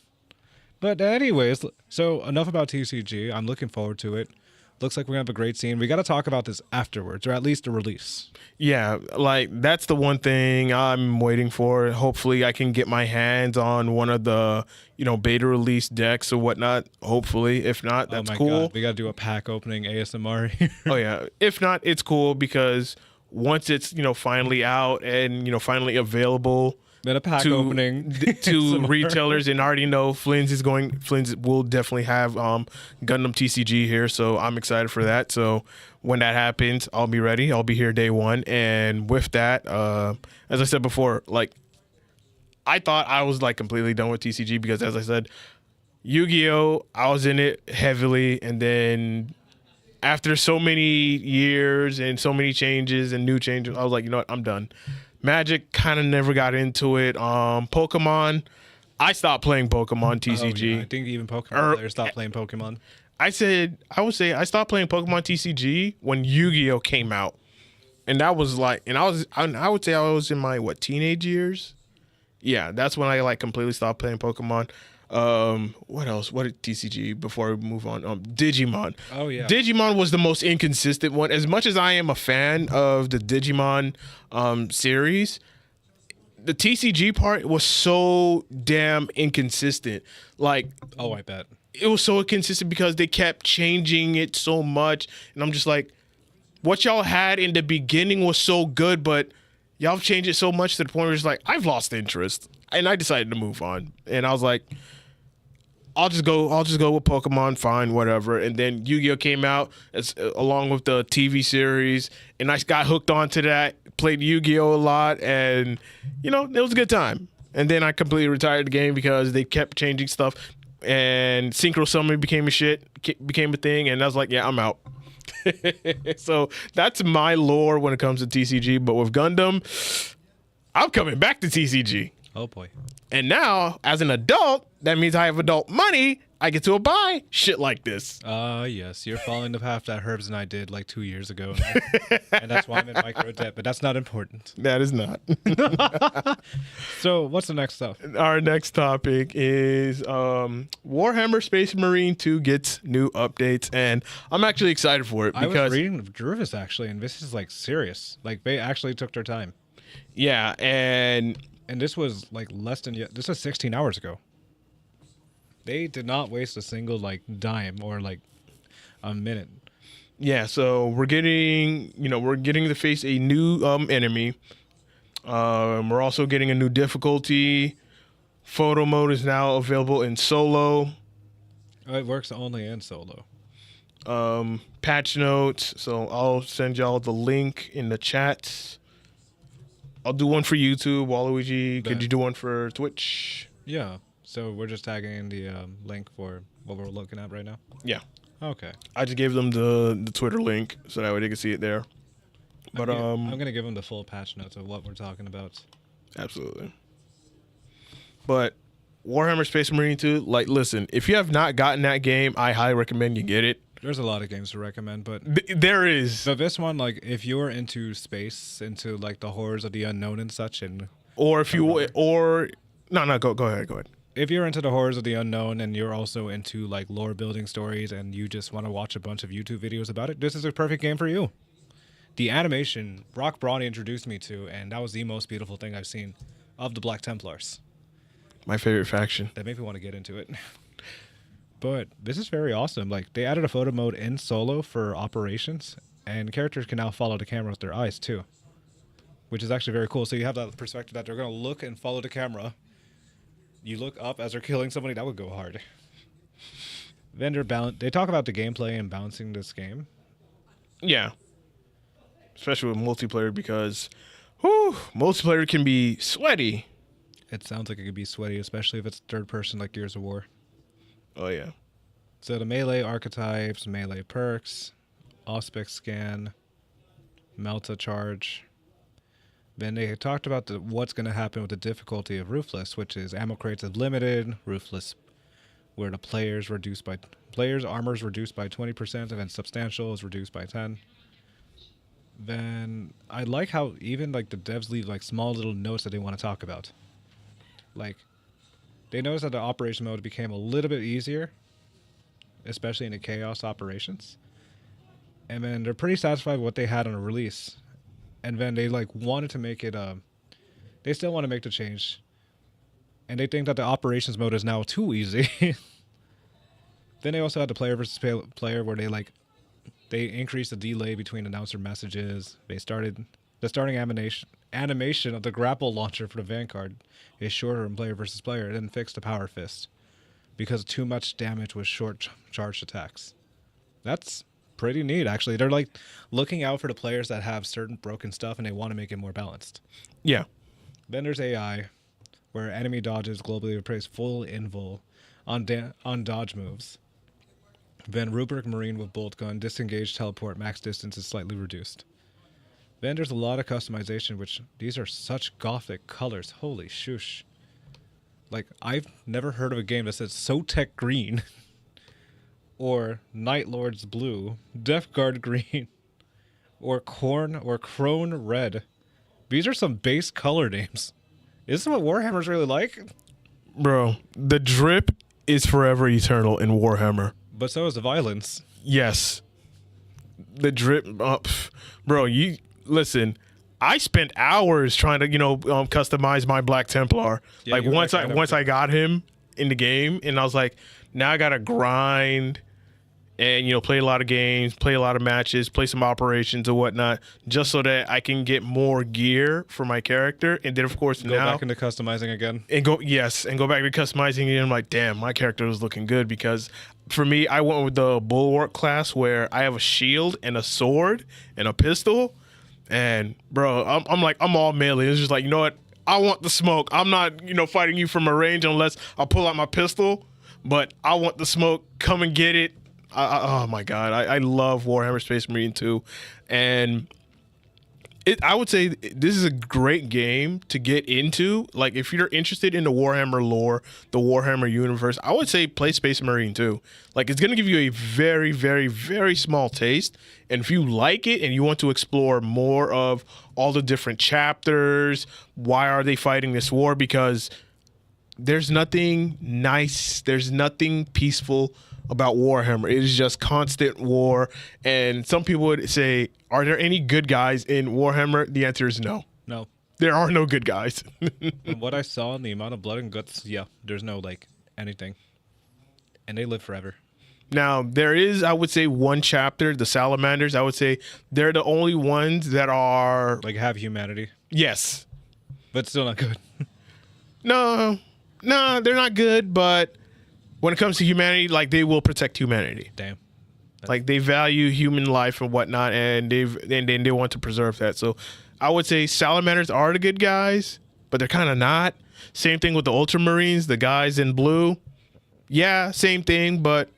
But anyways, so enough about TCG. I'm looking forward to it. Looks like we're going to have a great scene. We got to talk about this afterwards, or at least the release. Yeah, like that's the one thing I'm waiting for. Hopefully I can get my hands on one of the, beta release decks or whatnot. Hopefully. If not, that's cool. God. We got to do a pack opening ASMR here. Oh, yeah. If not, it's cool, because once it's, finally out and, finally available... Then a pack opening to retailers, and I already know Flynn's will definitely have Gundam TCG here, so I'm excited for that. So when that happens, I'll be ready. I'll be here day one. And with that, as I said before, like, I thought I was like completely done with TCG, because as I said, Yu-Gi-Oh! I was in it heavily, and then after so many years and so many changes and new changes, I was like, you know what, I'm done. Magic kind of never got into it. Pokemon, I stopped playing Pokemon TCG. Oh, yeah. I think even Pokemon players stopped playing Pokemon. I would say I stopped playing Pokemon TCG when Yu-Gi-Oh came out, and that was like, and I would say I was in my teenage years. Yeah, that's when I like completely stopped playing Pokemon. What else? What did TCG before we move on? Digimon. Oh yeah. Digimon was the most inconsistent one. As much as I am a fan of the Digimon series, the TCG part was so damn inconsistent. Like, oh, I bet. It was so inconsistent because they kept changing it so much, and I'm just like, what y'all had in the beginning was so good, but y'all have changed it so much to the point where it's like, I've lost interest. And I decided to move on. And I was like, I'll just go with Pokemon, fine, whatever. And then Yu-Gi-Oh came out along with the TV series, and I got hooked onto that. Played Yu-Gi-Oh a lot, and it was a good time. And then I completely retired the game because they kept changing stuff, and Synchro Summon became a thing, and I was like, yeah, I'm out. So that's my lore when it comes to TCG. But with Gundam, I'm coming back to TCG. Oh boy. And now, as an adult, that means I have adult money. I get to buy shit like this. Yes. You're following the path that Herbs and I did like 2 years ago. And that's why I'm in micro debt, but that's not important. That is not. So what's the next stuff? Our next topic is Warhammer Space Marine 2 gets new updates, and I'm actually excited for it because I was reading Druvis actually, and this is like serious. Like they actually took their time. Yeah, and this was like this was 16 hours ago. They did not waste a single like dime or like a minute. Yeah, so we're getting to face a new enemy. We're also getting a new difficulty. Photo mode is now available in solo. It works only in solo. Patch notes. So I'll send y'all the link in the chat. I'll do one for YouTube. Waluigi, could you do one for Twitch? Yeah. So we're just tagging in the link for what we're looking at right now? Yeah. Okay. I just gave them the Twitter link so that way they can see it there. But I'm going to give them the full patch notes of what we're talking about. Absolutely. But Warhammer Space Marine 2, like, listen, if you have not gotten that game, I highly recommend you get it. There's a lot of games to recommend, but there is. So this one, like, if you're into space, into like the horrors of the unknown and such, and or if you or no, go ahead. If you're into the horrors of the unknown and you're also into like lore building stories and you just want to watch a bunch of YouTube videos about it, this is a perfect game for you. The animation Brock Brawny introduced me to, and that was the most beautiful thing I've seen of the Black Templars. My favorite faction. That made me want to get into it. But this is very awesome. Like, they added a photo mode in solo for operations, and characters can now follow the camera with their eyes too, which is actually very cool. So you have that perspective that they're going to look and follow the camera. You look up as they're killing somebody, that would go hard. Vendor balance. They talk about the gameplay and balancing this game. Yeah. Especially with multiplayer because multiplayer can be sweaty. It sounds like it could be sweaty, especially if it's third person like Gears of War. Oh, yeah. So the melee archetypes, melee perks, Auspex scan, Melta charge. Then they talked about what's going to happen with the difficulty of Ruthless, which is ammo crates is limited, Ruthless, where the players' armor is reduced by 20%, and then substantial is reduced by 10. Then I like how even like the devs leave like small little notes that they want to talk about. Like, they noticed that the operation mode became a little bit easier, especially in the chaos operations. And then they're pretty satisfied with what they had on a release. And then they like wanted to make it they still want to make the change. And they think that the operations mode is now too easy. Then they also had the player versus player where they increased the delay between announcer messages. They started the starting animation of the grapple launcher for the Vanguard is shorter in player versus player, and then fixed the power fist because too much damage with short charged attacks. That's pretty neat, actually. They're like looking out for the players that have certain broken stuff and they want to make it more balanced. Yeah. Then there's AI, where enemy dodges globally replace full invul on dodge moves. Then Rubric Marine with bolt gun, disengage, teleport, max distance is slightly reduced. Then there's a lot of customization, which these are such gothic colors. Holy shoosh. Like, I've never heard of a game that says Sotek green or Night Lord's blue, Death Guard green, or Crone red. These are some base color names. Is this what Warhammer's really like? Bro, the drip is forever eternal in Warhammer. But so is the violence. Yes. The drip, bro, you listen. I spent hours trying to, customize my Black Templar. Yeah, like once I got him in the game, and I was like, now I gotta grind and play a lot of games, play a lot of matches, play some operations and whatnot, just so that I can get more gear for my character. And then of course Go back into customizing again. and go back to customizing. And I'm like, damn, my character was looking good, because for me, I went with the bulwark class where I have a shield and a sword and a pistol. And bro, I'm all melee. It's just like, you know what? I want the smoke. I'm not, fighting you from a range unless I pull out my pistol. But I want the smoke. Come and get it. Oh my god, I love Warhammer Space Marine 2, and I would say this is a great game to get into. Like, if you're interested in the Warhammer lore, the Warhammer universe, I would say play Space Marine 2. Like, it's going to give you a very, very, very small taste, and if you like it and you want to explore more of all the different chapters, why are they fighting this war? Because there's nothing nice, there's nothing peaceful about Warhammer. It is just constant war. And some people would say, are there any good guys in Warhammer? The answer is no. No. There are no good guys. From what I saw and the amount of blood and guts, yeah, there's no, anything. And they live forever. Now, there is, I would say, one chapter, the Salamanders. I would say they're the only ones that are... have humanity. Yes. But still not good. No, they're not good, but... when it comes to humanity, they will protect humanity. Damn. They value human life and whatnot, and they want to preserve that. So I would say Salamanders are the good guys, but they're kind of not. Same thing with the Ultramarines, the guys in blue. Yeah, same thing, but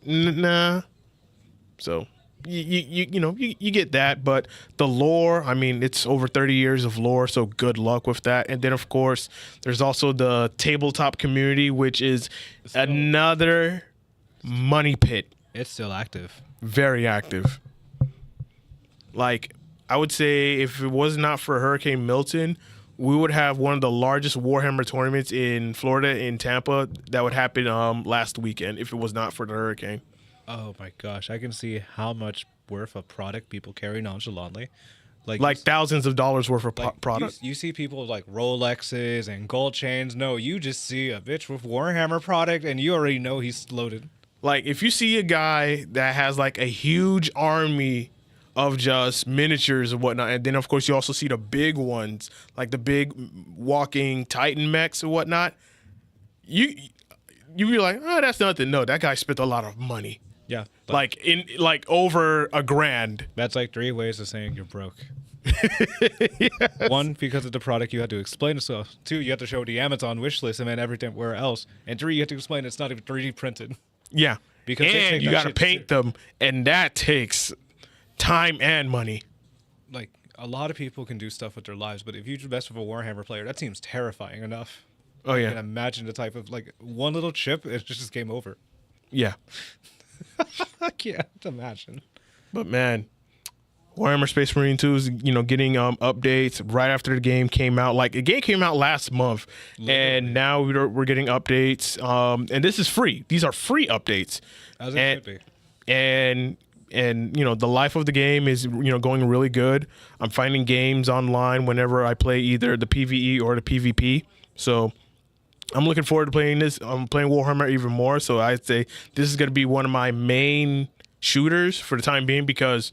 nah. So you get that, but the lore, I mean, it's over 30 years of lore, so good luck with that. And then, of course, there's also the tabletop community, which is another money pit. It's still active. Very active. I would say if it was not for Hurricane Milton, we would have one of the largest Warhammer tournaments in Florida, in Tampa, that would happen last weekend if it was not for the hurricane. Oh my gosh, I can see how much worth of product people carry nonchalantly. Like thousands of dollars worth of product. You see people with Rolexes and gold chains. No, you just see a bitch with Warhammer product and you already know he's loaded. If you see a guy that has a huge army of just miniatures and whatnot, and then of course you also see the big ones, like the big walking Titan mechs and whatnot, you be like, oh, that's nothing. No, that guy spent a lot of money. Yeah. Over $1,000. That's 3 ways of saying you're broke. Yes. 1, because of the product you had to explain yourself. 2, you have to show the Amazon wish list and then everywhere else. And 3, you have to explain it's not even 3D printed. Yeah. Because and you got to paint them, and that takes time and money. A lot of people can do stuff with their lives, but if you mess with a Warhammer player, that seems terrifying enough. Oh, yeah. I can imagine the type of, one little chip, it's just game over. Yeah. I can't imagine. But man, Warhammer Space Marine 2 is getting updates right after the game came out. The game came out last month, and now we're getting updates. And this is free. These are free updates. As it should be. And the life of the game is going really good. I'm finding games online whenever I play either the PvE or the PvP. So I'm looking forward to playing this. I'm playing Warhammer even more, so I'd say this is going to be one of my main shooters for the time being, because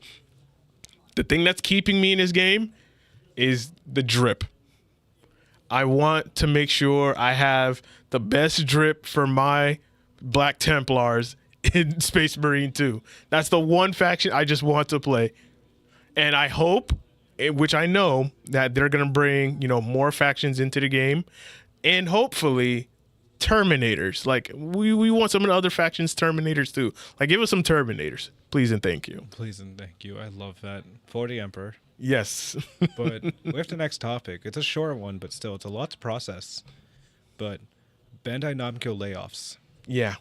the thing that's keeping me in this game is the drip. I want to make sure I have the best drip for my Black Templars in Space Marine 2. That's the one faction I just want to play. And I hope, which I know, that they're going to bring, more factions into the game. And hopefully Terminators. We want some of the other factions Terminators too. Give us some Terminators, please and thank you. Please and thank you. I love that. For the Emperor. Yes. But with the next topic, it's a short one, but still, it's a lot to process. But Bandai Namco layoffs. Yeah.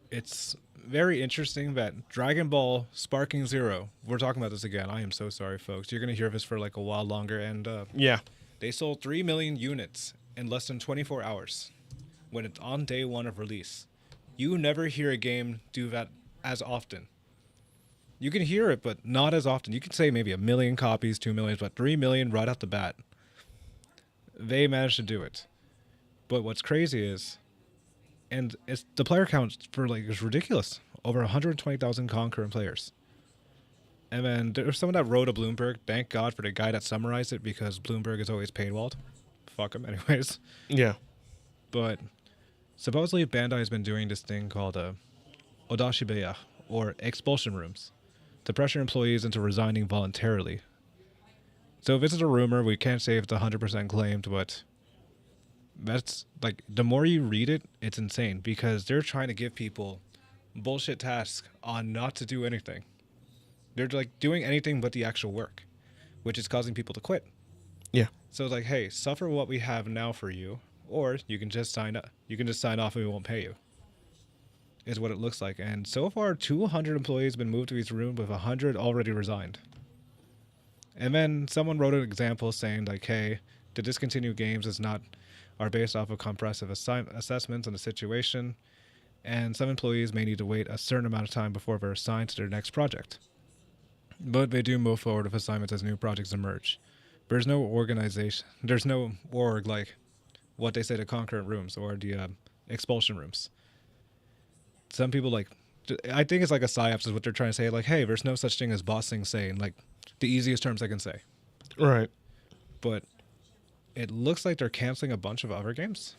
It's very interesting that Dragon Ball Sparking Zero, we're talking about this again. I am so sorry, folks. You're going to hear this for a while longer. And yeah, they sold 3 million units in less than 24 hours when it's on day 1 of release. You never hear a game do that as often. You can hear it, but not as often. You can say maybe 1 million copies, 2 million, but 3 million right off the bat. They managed to do it. But what's crazy is, and it's the player count for is ridiculous. over 120,000 concurrent players. And then there's someone that wrote a Bloomberg. Thank God for the guy that summarized it, because Bloomberg is always paywalled. Fuck him anyways. Yeah. But supposedly Bandai has been doing this thing called Odashibeya, or expulsion rooms, to pressure employees into resigning voluntarily. So if this is a rumor, we can't say if it's 100% claimed, but that's like, the more you read it, it's insane, because they're trying to give people bullshit tasks on not to do anything. They're like doing anything but the actual work, which is causing people to quit. Yeah. So it's like, hey, suffer what we have now for you, or you can just sign up. You can just sign off and we won't pay you. Is what it looks like. And so far, 200 employees have been moved to each room, with 100 already resigned. And then someone wrote an example saying like, hey, the discontinued games are based off of comprehensive assessments on the situation, and some employees may need to wait a certain amount of time before they're assigned to their next project. But they do move forward with assignments as new projects emerge. There's no organization. There's no org like what they say the concurrent rooms or the expulsion rooms. Some people I think it's like a psyops is what they're trying to say. Like, hey, there's no such thing as boss thing saying, like the easiest terms I can say. Right. But it looks like they're canceling a bunch of other games.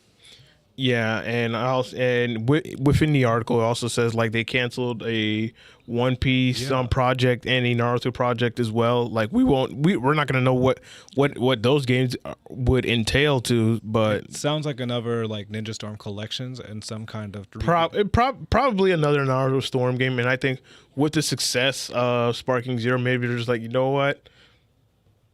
Yeah, and within the article it also says like they canceled a One Piece project and a Naruto project as well. Like we're not gonna know what those games would entail to, but it sounds like another like Ninja Storm collections and some kind of probably another Naruto Storm game. And I think with the success of Sparking Zero, maybe they're just like, you know what?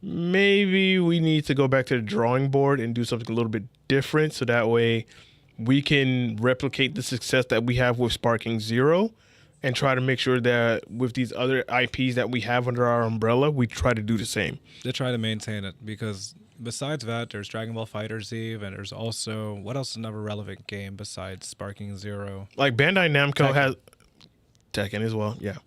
Maybe we need to go back to the drawing board and do something a little bit different, so that way we can replicate the success that we have with Sparking Zero and try to make sure that with these other IPs that we have under our umbrella, we try to do the same. They try to maintain it, because besides that, there's Dragon Ball FighterZ, and there's also, what else is another relevant game besides Sparking Zero? Like Bandai Namco has Tekken as well, yeah.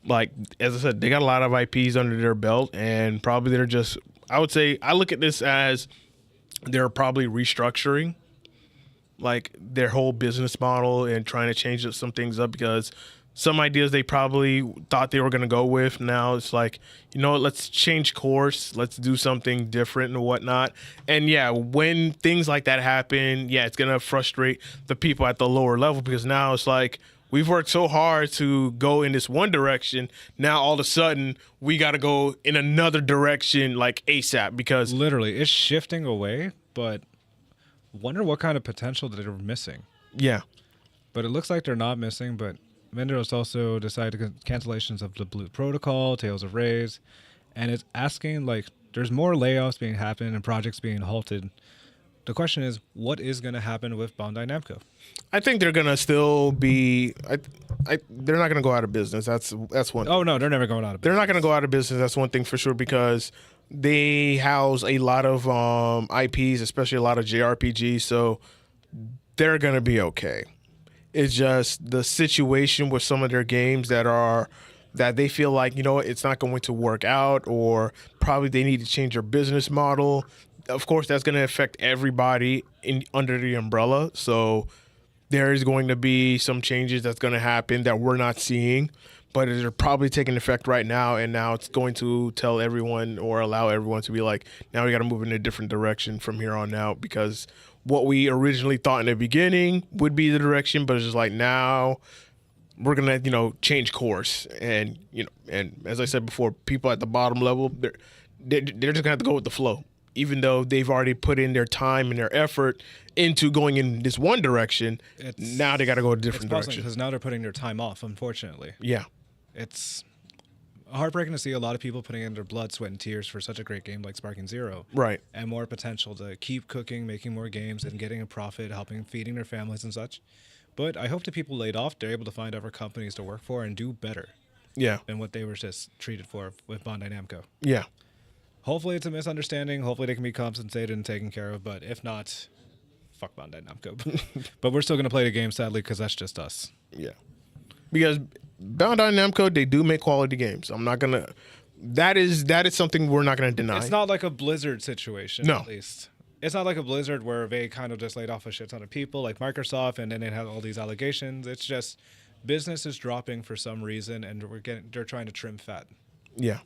Like, as I said, they got a lot of IPs under their belt, and probably they're just, I would say, I look at this as they're probably restructuring like their whole business model and trying to change some things up, because some ideas they probably thought they were going to go with, now it's like, you know what, let's change course, let's do something different and whatnot. And yeah, when things like that happen, yeah, it's going to frustrate the people at the lower level, because now it's like, we've worked so hard to go in this one direction. Now all of a sudden we got to go in another direction like ASAP, because literally it's shifting away, but wonder what kind of potential that they're missing. Yeah. But it looks like they're not missing, but vendors also decided cancellations of the Blue Protocol, Tales of Rays, and it's asking like there's more layoffs being happening and projects being halted. The question is, what is going to happen with Bandai Namco? I think they're going to still be. They're not going to go out of business. That's one thing. Oh no, they're never going out of business. They're not going to go out of business. That's one thing for sure, because they house a lot of IPs, especially a lot of JRPGs. So they're going to be okay. It's just the situation with some of their games that they feel like, you know what, it's not going to work out, or probably they need to change their business model. Of course, that's going to affect everybody under the umbrella. So there is going to be some changes that's going to happen that we're not seeing, but they're probably taking effect right now. And now it's going to tell everyone or allow everyone to be like, now we got to move in a different direction from here on out, because what we originally thought in the beginning would be the direction, but it's just like, now we're going to, change course. And, and as I said before, people at the bottom level, they're just going to have to go with the flow. Even though they've already put in their time and their effort into going in this one direction, now they got to go a different direction. Because now they're putting their time off, unfortunately. Yeah. It's heartbreaking to see a lot of people putting in their blood, sweat, and tears for such a great game like Sparking Zero. Right. And more potential to keep cooking, making more games, and getting a profit, feeding their families and such. But I hope the people laid off, they're able to find other companies to work for and do better. Yeah. Than what they were just treated for with Bandai Namco. Yeah. Hopefully it's a misunderstanding. Hopefully they can be compensated and taken care of. But if not, fuck Bandai Namco. But we're still going to play the game, sadly, because that's just us. Yeah. Because Bandai Namco, they do make quality games. I'm not going to... That is something we're not going to deny. It's not like a Blizzard situation, no. At least. It's not like a Blizzard where they kind of just laid off a shit ton of people like Microsoft, and then they had all these allegations. It's just business is dropping for some reason, and they're trying to trim fat. Yeah.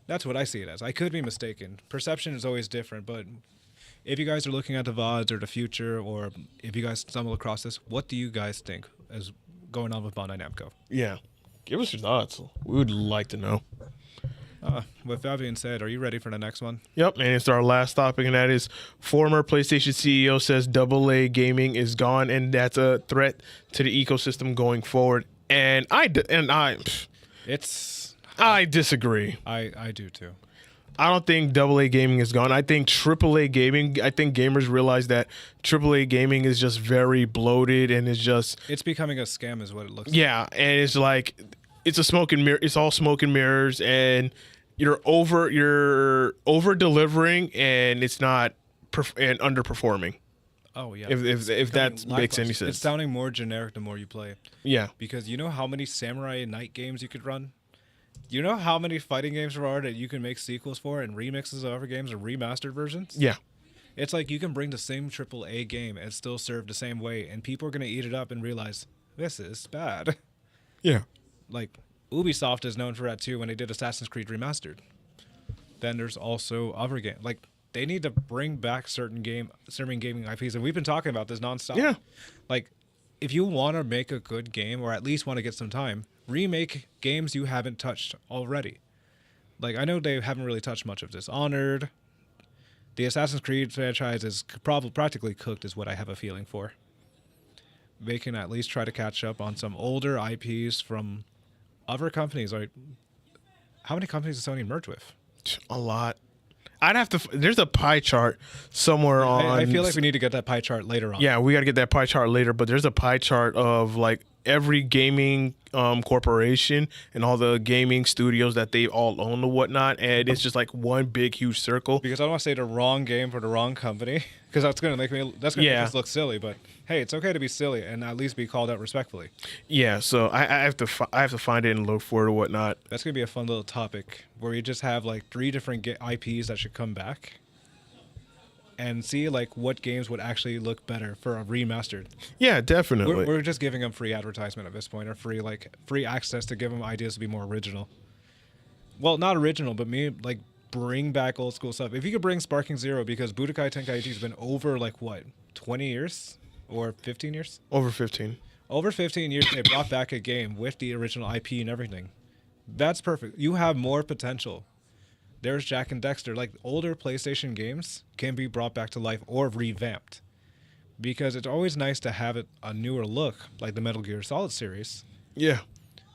That's what I see it as. I could be mistaken. Perception is always different, but if you guys are looking at the VODs or the future, or if you guys stumble across this, what do you guys think is going on with Bandai Namco? Yeah. Give us your thoughts. We would like to know. With that being said, are you ready for the next one? Yep, and it's our last topic, and that is former PlayStation CEO says AA gaming is gone, and that's a threat to the ecosystem going forward. And I disagree. I do too. I don't think AA gaming is gone. I think AAA gaming. I think gamers realize that AAA gaming is just very bloated, and it's becoming a scam, is what it looks. Yeah, and it's like it's a smoke and mirror. It's all smoke and mirrors, and you're over delivering, and it's not and underperforming. Oh yeah. If that makes any sense. It's sounding more generic the more you play. Yeah. Because you know how many Samurai Night games you could run? You know how many fighting games there are that you can make sequels for and remixes of other games or remastered versions? Yeah. It's like you can bring the same AAA game and still serve the same way, and people are going to eat it up and realize, this is bad. Yeah. Like, Ubisoft is known for that too when they did Assassin's Creed Remastered. Then there's also other games. Like, they need to bring back certain gaming IPs, and we've been talking about this nonstop. Yeah. Like, if you want to make a good game, or at least want to get some time, remake games you haven't touched already. Like, I know they haven't really touched much of Dishonored. The Assassin's Creed franchise is probably practically cooked, is what I have a feeling for. They can at least try to catch up on some older IPs from other companies. Like, how many companies does Sony merge with? A lot. I'd have to. There's a pie chart somewhere on. I feel like we need to get that pie chart later on. Yeah, we got to get that pie chart later. But there's a pie chart of like every gaming corporation and all the gaming studios that they all own and whatnot, and it's just like one big huge circle. Because I don't want to say the wrong game for the wrong company, because that's gonna make us look silly. But hey, it's okay to be silly and at least be called out respectfully. Yeah, so I have to find it and look for it or whatnot. That's gonna be a fun little topic where you just have like 3 different IPs that should come back, and see like what games would actually look better for a remastered. Yeah, definitely. We're just giving them free advertisement at this point, or free access to give them ideas to be more original. Well, not original, but bring back old school stuff. If you could bring Sparking Zero, because Budokai Tenkaichi has been over 20 years or 15 years? Over 15. Over 15 years, they brought back a game with the original IP and everything. That's perfect. You have more potential. There's Jack and Dexter. Like, older PlayStation games can be brought back to life or revamped, because it's always nice to have a newer look, like the Metal Gear Solid series. Yeah.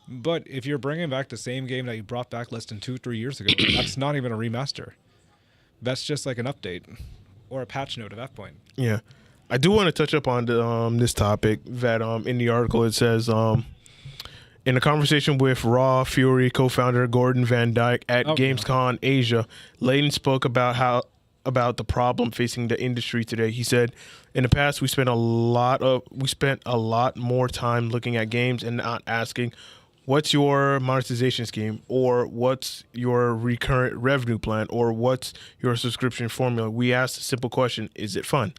But if you're bringing back the same game that you brought back less than 2-3 years ago, that's not even a remaster. That's just like an update or a patch note at that point. Yeah. I do want to touch up on this topic that in the article it says in a conversation with Raw Fury co-founder Gordon Van Dyke at Gamescom Asia, Layden spoke about the problem facing the industry today. He said, "In the past, we spent a lot more time looking at games and not asking, what's your monetization scheme, or what's your recurrent revenue plan, or what's your subscription formula. We asked a simple question: is it fun?"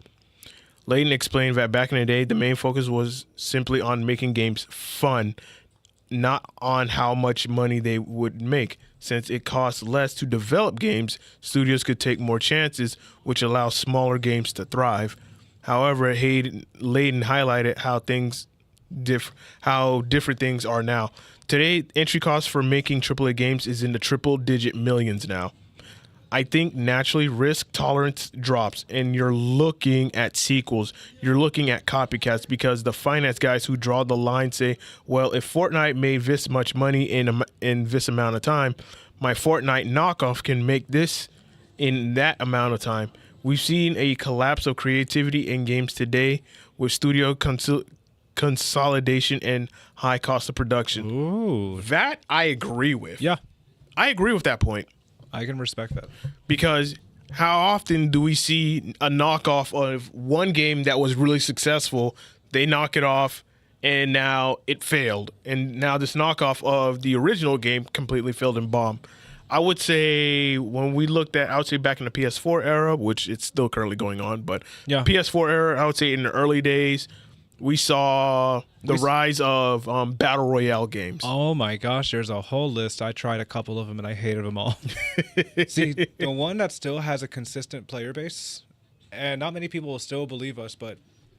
Layden explained that back in the day, the main focus was simply on making games fun, not on how much money they would make. Since it costs less to develop games, studios could take more chances, which allows smaller games to thrive. However, Layden highlighted how different things are now. Today, entry costs for making AAA games is in the triple-digit millions now. I think naturally risk tolerance drops, and you're looking at sequels. You're looking at copycats, because the finance guys who draw the line say, well, if Fortnite made this much money in this amount of time, my Fortnite knockoff can make this in that amount of time. We've seen a collapse of creativity in games today with studio consolidation and high cost of production. Ooh. That I agree with. Yeah. I agree with that point. I can respect that. Because how often do we see a knockoff of one game that was really successful, they knock it off, and now it failed. And now this knockoff of the original game completely failed and bombed. I would say when we looked at, I would say back in the PS4 era, which it's still currently going on, but yeah. PS4 era, I would say in the early days, We saw the rise of battle royale games. Oh my gosh, there's a whole list. I tried a couple of them and I hated them all. See, the one that still has a consistent player base, and not many people will still believe us, but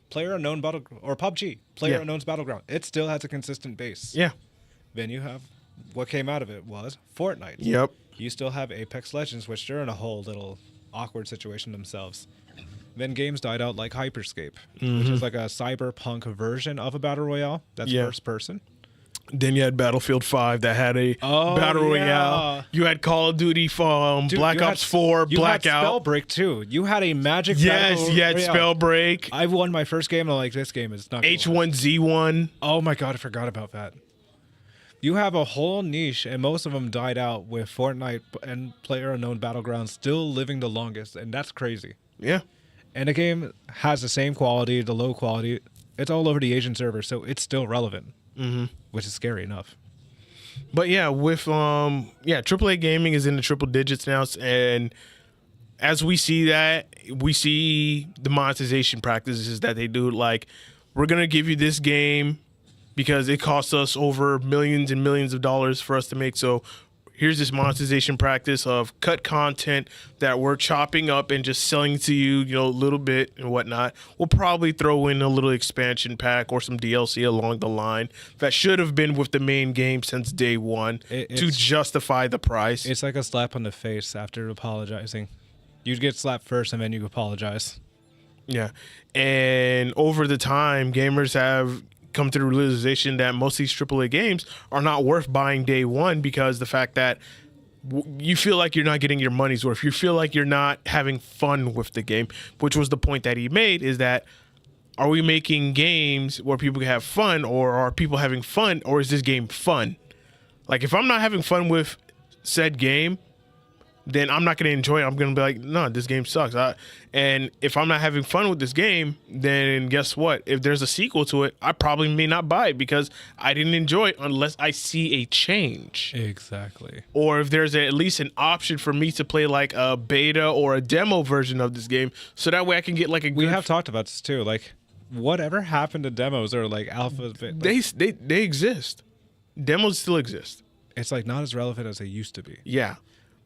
PlayerUnknown Battle or PUBG, PlayerUnknown's Battleground, it still has a consistent base. Yeah. Then you have what came out of it was Fortnite. Yep. You still have Apex Legends, which they're in a whole little awkward situation themselves. Then games died out like Hyperscape, which is like a cyberpunk version of a battle royale that's first person. Then you had Battlefield 5 that had a battle royale. You had Call of Duty Black Ops 4 Blackout. You had Spellbreak too. You had a magic battle you had royale. Spellbreak. I won my first game and I'm like, this game is not H1Z1. Oh my god, I forgot about that. You have a whole niche, and most of them died out with Fortnite and PlayerUnknown Battlegrounds still living the longest, and that's crazy. Yeah. And the game has the same quality, the low quality. It's all over the Asian server, so it's still relevant, which is scary enough. But yeah, with AAA gaming is in the triple digits now, and as we see that, we see the monetization practices that they do. Like, we're gonna give you this game because it costs us over millions and millions of dollars for us to make. So here's this monetization practice of cut content that we're chopping up and just selling to you, a little bit and whatnot. We'll probably throw in a little expansion pack or some DLC along the line that should have been with the main game since day one to justify the price. It's like a slap on the face after apologizing. You get slapped first and then you apologize. Yeah. And over the time, gamers have come to the realization that most of these AAA games are not worth buying day one because the fact that you feel like you're not getting your money's worth. You feel like you're not having fun with the game, which was the point that he made, is that are we making games where people can have fun, or are people having fun, or is this game fun? Like, if I'm not having fun with said game, then I'm not going to enjoy it. I'm going to be like, no, this game sucks. And if I'm not having fun with this game, then guess what? If there's a sequel to it, I probably may not buy it because I didn't enjoy it unless I see a change. Exactly. Or if there's at least an option for me to play like a beta or a demo version of this game, so that way I can get like a good... We have talked about this too. Like, whatever happened to demos or like alpha... Like, they exist. Demos still exist. It's like not as relevant as they used to be. Yeah.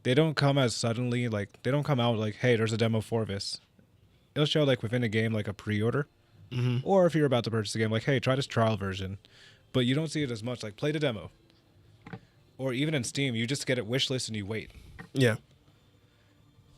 They don't come as suddenly, like, they don't come out like, hey, there's a demo for this. It'll show, like, within a game, like, a pre-order. Or if you're about to purchase a game, like, hey, try this trial version. But you don't see it as much, like, play the demo. Or even in Steam, you just get it wishlist and you wait. Yeah.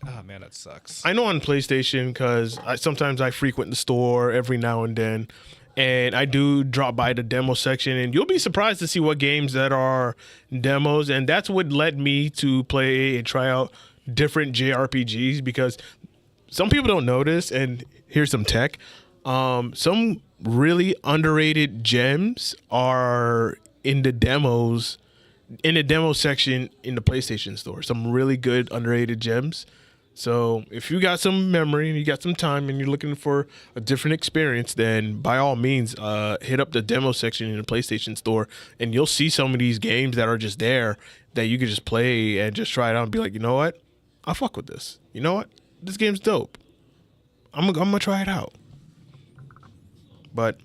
Oh, man, that sucks. I know on PlayStation, because sometimes I frequent the store every now and then, and I do drop by the demo section, and you'll be surprised to see what games that are demos. And that's what led me to play and try out different JRPGs, because some people don't notice, and here's some tech. Some really underrated gems are in the demos, in the demo section in the PlayStation Store. Some really good underrated gems. So if you got some memory and you got some time and you're looking for a different experience, then by all means, hit up the demo section in the PlayStation Store, and you'll see some of these games that are just there that you can just play and just try it out and be like, you know what? I fuck with this. You know what? This game's dope. I'm gonna try it out. But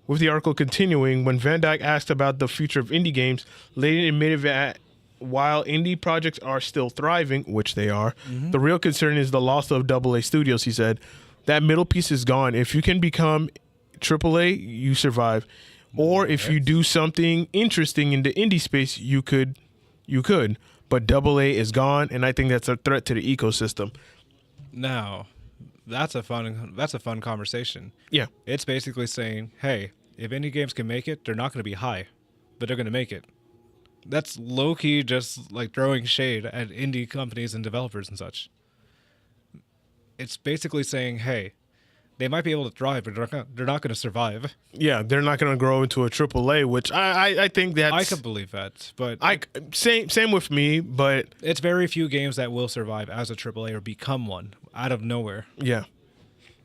with the article continuing, when Van Dyke asked about the future of indie games, Layden admitted that while indie projects are still thriving, which they are, the real concern is the loss of AA studios, he said. That middle piece is gone. If you can become AAA, you survive. Or if you do something interesting in the indie space, you could. But AA is gone, and I think that's a threat to the ecosystem. Now, that's a fun conversation. Yeah. It's basically saying, hey, if indie games can make it, they're not going to be high, but they're going to make it. That's low-key just like throwing shade at indie companies and developers and such. It's basically saying, hey, they might be able to thrive, but they're not going to survive. Yeah, they're not going to grow into a AAA, which I think that's... I could believe that, but... Same with me, but... It's very few games that will survive as a AAA or become one out of nowhere. Yeah.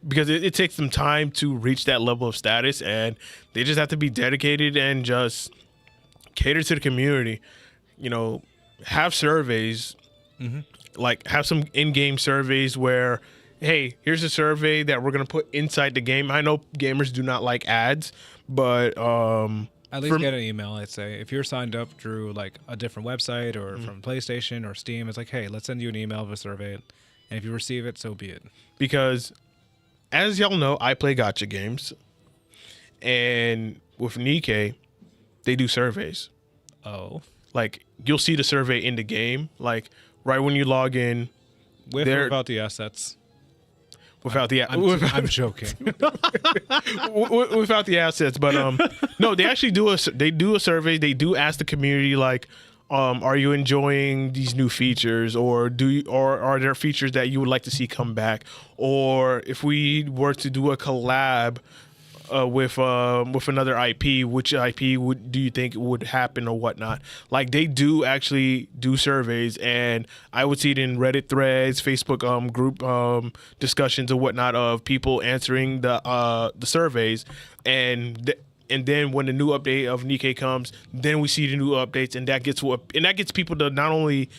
Because it takes them time to reach that level of status, and they just have to be dedicated and just... cater to the community, have surveys, like have some in-game surveys where hey, here's a survey that we're gonna put inside the game. I know gamers do not like ads, but At least get an email. I'd say if you're signed up through like a different website or from PlayStation or Steam, it's like, hey, let's send you an email of a survey, and if you receive it, so be it. because as y'all know, I play gotcha games, and with Nikkei, they do surveys. Oh, Like you'll see the survey in the game, like right when you log in. with They're- or without the assets. Without the I'm joking. without the assets, but no, they actually do a survey. They do ask the community like, are you enjoying these new features, or or are there features that you would like to see come back, or if we were to do a collab with another IP, which IP do you think would happen or whatnot? Like they do actually do surveys, and I would see it in Reddit threads, Facebook group discussions or whatnot of people answering the surveys, and then when the new update of Nikkei comes, then we see the new updates, and that gets people to not only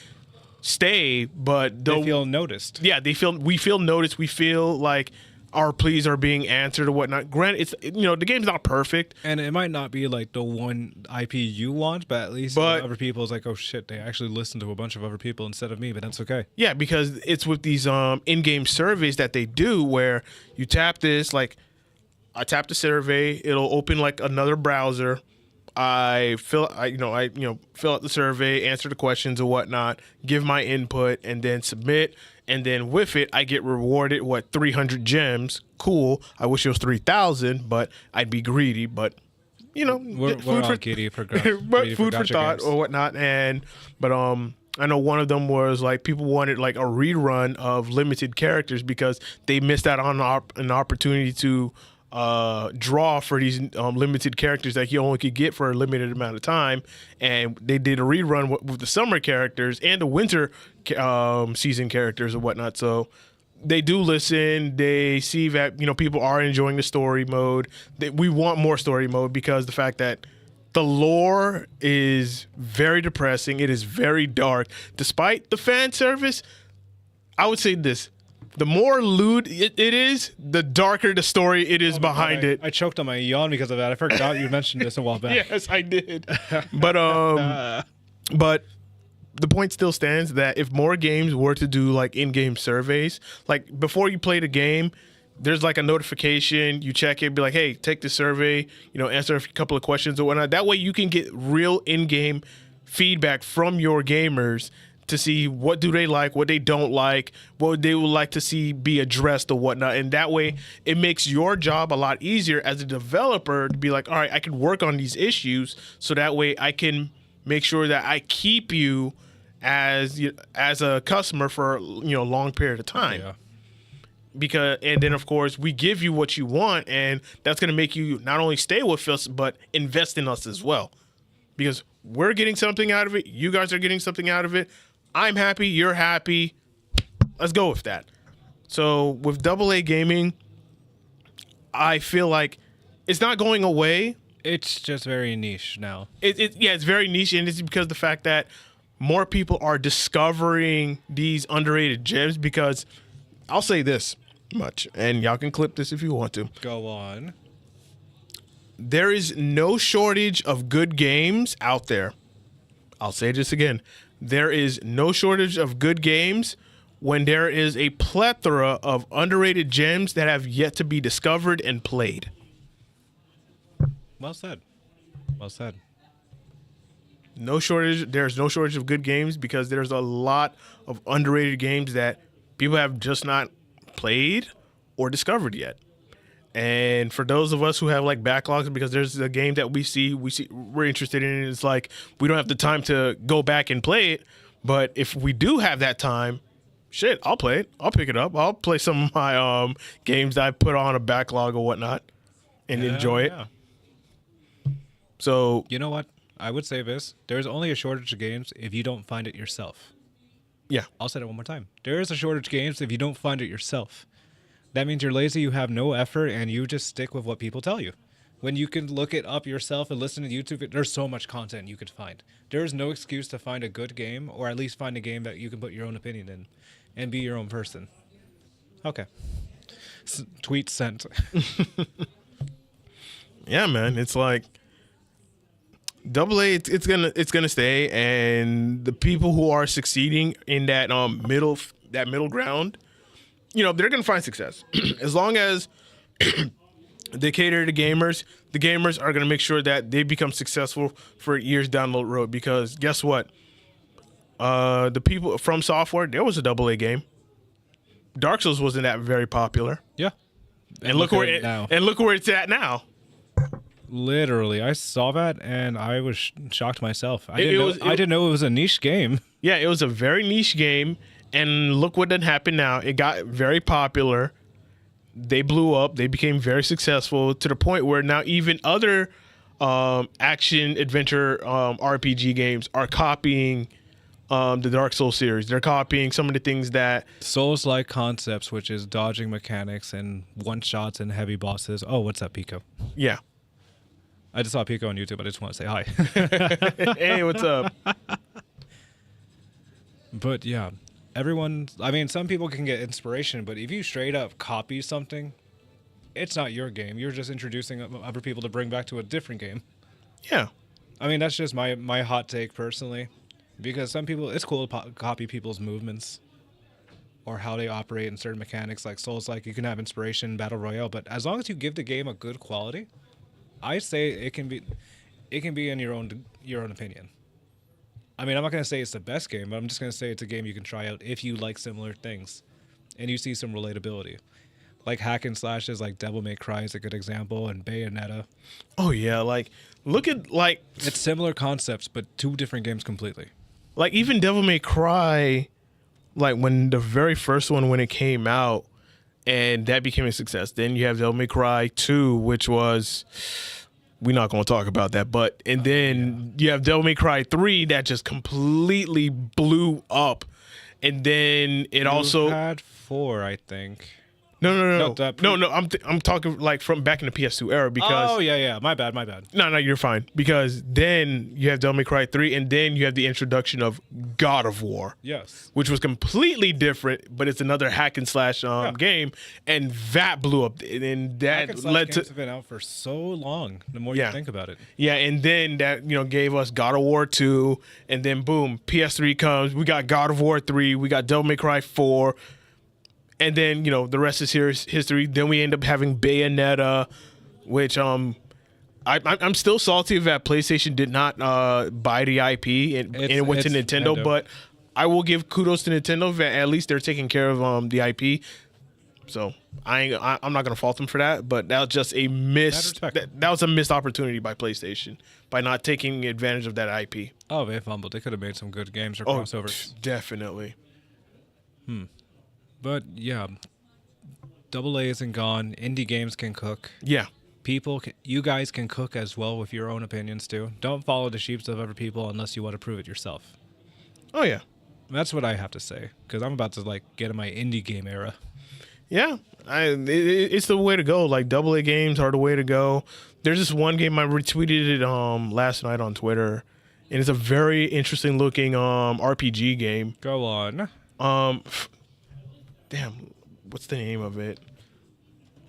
stay, but They feel noticed. yeah, we feel noticed. We feel like our pleas are being answered or whatnot. Granted, it's the game's not perfect. And it might not be like the one IP you want, but at least other people is like, oh shit, they actually listen to a bunch of other people instead of me, but that's okay. Yeah, because it's with these in-game surveys that they do where you tap this, like I tap the survey, it'll open like another browser. I fill out the survey, answer the questions or whatnot, give my input, and then submit. And then with it, I get rewarded 300 gems. Cool. I wish it was 3,000, but I'd be greedy. But We're food all giddy for but food for gotcha thought games. or whatnot. But I know one of them was like people wanted like a rerun of limited characters because they missed out on an opportunity to draw for these limited characters that you only could get for a limited amount of time, and they did a rerun with the summer characters and the winter season characters and whatnot. So they do listen. They see that people are enjoying the story mode. We want more story mode because the fact that the lore is very depressing. It is very dark. Despite the fan service, I would say this. The more lewd it is, the darker the story it is behind it. I choked on my yawn because of that. I forgot you mentioned this a while back. Yes, I did. But the point still stands that if more games were to do like in-game surveys, like before you play the game, there's like a notification, you check it, be like, hey, take the survey, answer a couple of questions or whatnot. That way you can get real in-game feedback from your gamers to see what do they like, what they don't like, what they would like to see be addressed or whatnot. And that way it makes your job a lot easier as a developer to be like, all right, I can work on these issues so that way I can make sure that I keep you as a customer for a long period of time. Yeah. And then of course we give you what you want, and that's going to make you not only stay with us but invest in us as well, because we're getting something out of it, you guys are getting something out of it. I'm happy, you're happy. Let's go with that. So with AA gaming, I feel like it's not going away. It's just very niche now. It's very niche, and it's because of the fact that more people are discovering these underrated gems. Because I'll say this much, and y'all can clip this if you want to. Go on. There is no shortage of good games out there. I'll say this again. There is no shortage of good games when there is a plethora of underrated gems that have yet to be discovered and played. Well said. Well said. No shortage. There's no shortage of good games because there's a lot of underrated games that people have just not played or discovered yet. And for those of us who have like backlogs, because there's a game that we're interested in, it's like we don't have the time to go back and play it. But if we do have that time, shit, I'll play it. I'll pick it up. I'll play some of my games that I put on a backlog or whatnot and enjoy it. So You know what? I would say this. There's only a shortage of games if you don't find it yourself. yeah, I'll say it one more time. There is a shortage of games if you don't find it yourself. That means you're lazy, you have no effort, and you just stick with what people tell you. When you can look it up yourself and listen to YouTube, there's so much content you could find. There is no excuse to find a good game, or at least find a game that you can put your own opinion in and be your own person. Okay. Tweet sent. Yeah, man. It's like AA. It's gonna stay, and the people who are succeeding in that middle ground, they're gonna find success as long as they cater to gamers. The gamers are gonna make sure that they become successful for years down the road. Because guess what? The people from Software, there was a AA game. Dark Souls wasn't that very popular. Yeah. And look where it's at now. Literally, I saw that and I was shocked myself. I didn't know it was a niche game. Yeah, it was a very niche game, and look what had happened now. It got very popular. They blew up. They became very successful to the point where now even other action adventure RPG games are copying the Dark Souls series. They're copying some of the things that Souls-like concepts, which is dodging mechanics and one-shots and heavy bosses. Oh, what's up, Pico? Yeah. I just saw Pico on YouTube. I just want to say hi. Hey, what's up? But yeah, some people can get inspiration, but if you straight up copy something, it's not your game. You're just introducing other people to bring back to a different game. Yeah. I mean, that's just my hot take personally. Because some people, it's cool to copy people's movements or how they operate in certain mechanics. Like Souls, like you can have inspiration, Battle Royale, but as long as you give the game a good quality, I say it can be in your own opinion. I mean, I'm not gonna say it's the best game, but I'm just gonna say it's a game you can try out if you like similar things, and you see some relatability. Like hack and slashes, like Devil May Cry is a good example, and Bayonetta. Oh yeah, like look at it's similar concepts, but two different games completely. Like even Devil May Cry, like when the very first one when it came out, and that became a success. Then you have Devil May Cry 2, which was, we're not going to talk about that, and then you have Devil May Cry 3 that just completely blew up, and then it also had 4, I think. No. I'm talking like from back in the PS2 era because. Oh yeah. My bad. No, you're fine because then you have Devil May Cry 3, and then you have the introduction of God of War. Yes. Which was completely different, but it's another hack and slash game, and that blew up, and that led to. Games have been out for so long. The more you think about it. Yeah, and then that gave us God of War 2, and then boom, PS3 comes. We got God of War 3. We got Devil May Cry 4. And then, the rest is history. Then we end up having Bayonetta, which I'm still salty that PlayStation did not buy the IP and it went to Nintendo. But I will give kudos to Nintendo that at least they're taking care of the IP. So I'm not gonna fault them for that. But that was just a that was a missed opportunity by PlayStation by not taking advantage of that IP. Oh, they fumbled. They could have made some good games or crossovers. Definitely. But yeah, AA isn't gone. Indie games can cook. Yeah. You guys can cook as well with your own opinions too. Don't follow the sheep of other people unless you want to prove it yourself. Oh yeah. That's what I have to say because I'm about to get in my indie game era. Yeah, it's the way to go. Like AA games are the way to go. There's this one game I retweeted it last night on Twitter, and it's a very interesting looking RPG game. Go on. Damn, what's the name of it?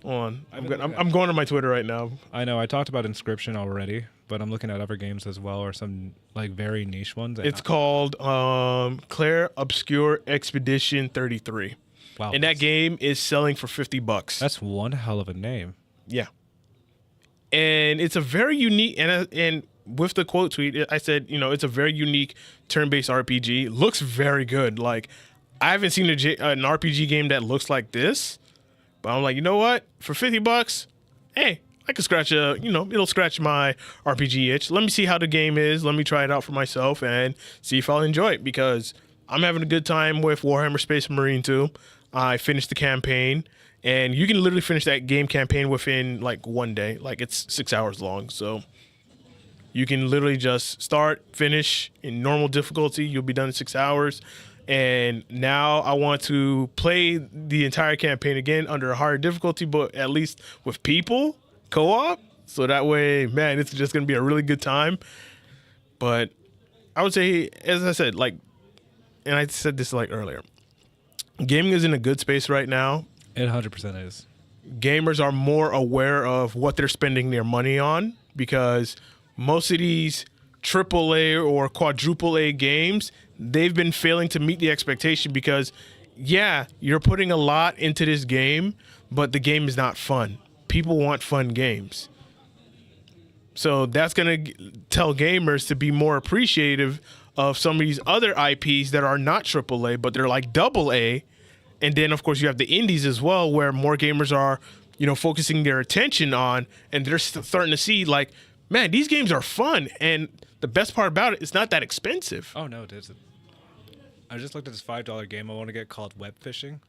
Hold on, I'm going to my Twitter right now. I know I talked about Inscription already, but I'm looking at other games as well, or some very niche ones. It's called Claire Obscure Expedition 33. Wow, and that game is selling for $50. That's one hell of a name. Yeah, and it's a very unique and with the quote tweet, I said it's a very unique turn-based RPG. Looks very good. Like I haven't seen an RPG game that looks like this. But I'm like, you know what? For $50, hey, I could scratch it'll scratch my RPG itch. Let me see how the game is. Let me try it out for myself and see if I'll enjoy it because I'm having a good time with Warhammer Space Marine 2. I finished the campaign, and you can literally finish that game campaign within one day. It's 6 hours long, so you can literally just start, finish in normal difficulty. You'll be done in 6 hours. And now I want to play the entire campaign again under a higher difficulty, but at least with people, co-op. So that way, man, it's just going to be a really good time. But I would say, as I said, and I said this earlier, gaming is in a good space right now. It 100% is. Gamers are more aware of what they're spending their money on because most of these AAA or quadruple A games, they've been failing to meet the expectation because, yeah, you're putting a lot into this game, but the game is not fun. People want fun games. So that's going to tell gamers to be more appreciative of some of these other IPs that are not AAA, but they're like AA. And then, of course, you have the indies as well, where more gamers are, focusing their attention on, and they're starting to see, like, man, these games are fun. And the best part about it, it's not that expensive. Oh, no, it isn't. I just looked at this $5 game I want to get called Web Fishing,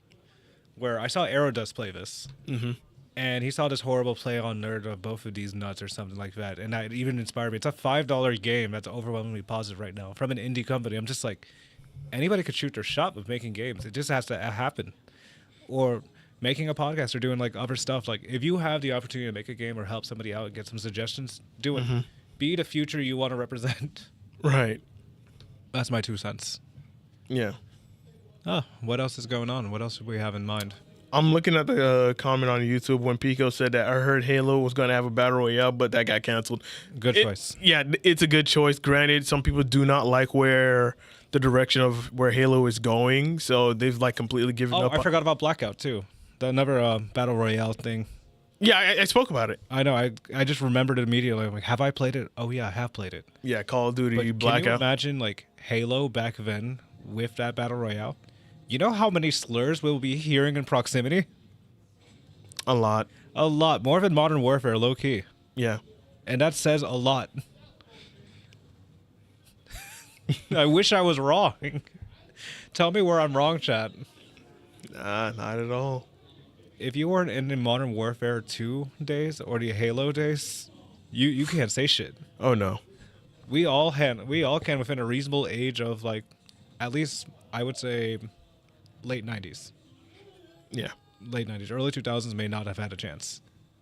where I saw Aerodust play this. Mm-hmm. And he saw this horrible play on Nerd of both of these nuts or something like that. And that even inspired me. It's a $5 game that's overwhelmingly positive right now from an indie company. I'm just like, anybody could shoot their shot with making games. It just has to happen. Or making a podcast or doing like other stuff. Like if you have the opportunity to make a game or help somebody out and get some suggestions, do it. Mm-hmm. Be the future you want to represent. Right. That's my 2 cents. Yeah. Oh, what else is going on? What else do we have in mind? I'm looking at the comment on YouTube when Pico said that I heard Halo was going to have a battle royale, but that got canceled. Good choice. Yeah, it's a good choice. Granted, some people do not like where the direction of where Halo is going, so they've like completely given up. Oh, I forgot about Blackout too. Another battle royale thing. Yeah, I spoke about it. I know. I just remembered it immediately. I'm like, have I played it? Oh yeah, I have played it. Yeah, Call of Duty But Blackout. Can you imagine like Halo back then with that battle royale? You know how many slurs we'll be hearing in proximity? A lot. A lot. More than Modern Warfare, low key. Yeah. And that says a lot. I wish I was wrong. Tell me where I'm wrong, chat. Nah, not at all. If you weren't in the Modern Warfare 2 days or the Halo days, you can't say shit. Oh no. We all can within a reasonable age of like at least I would say late 90s. Yeah. Late 90s, early 2000s may not have had a chance.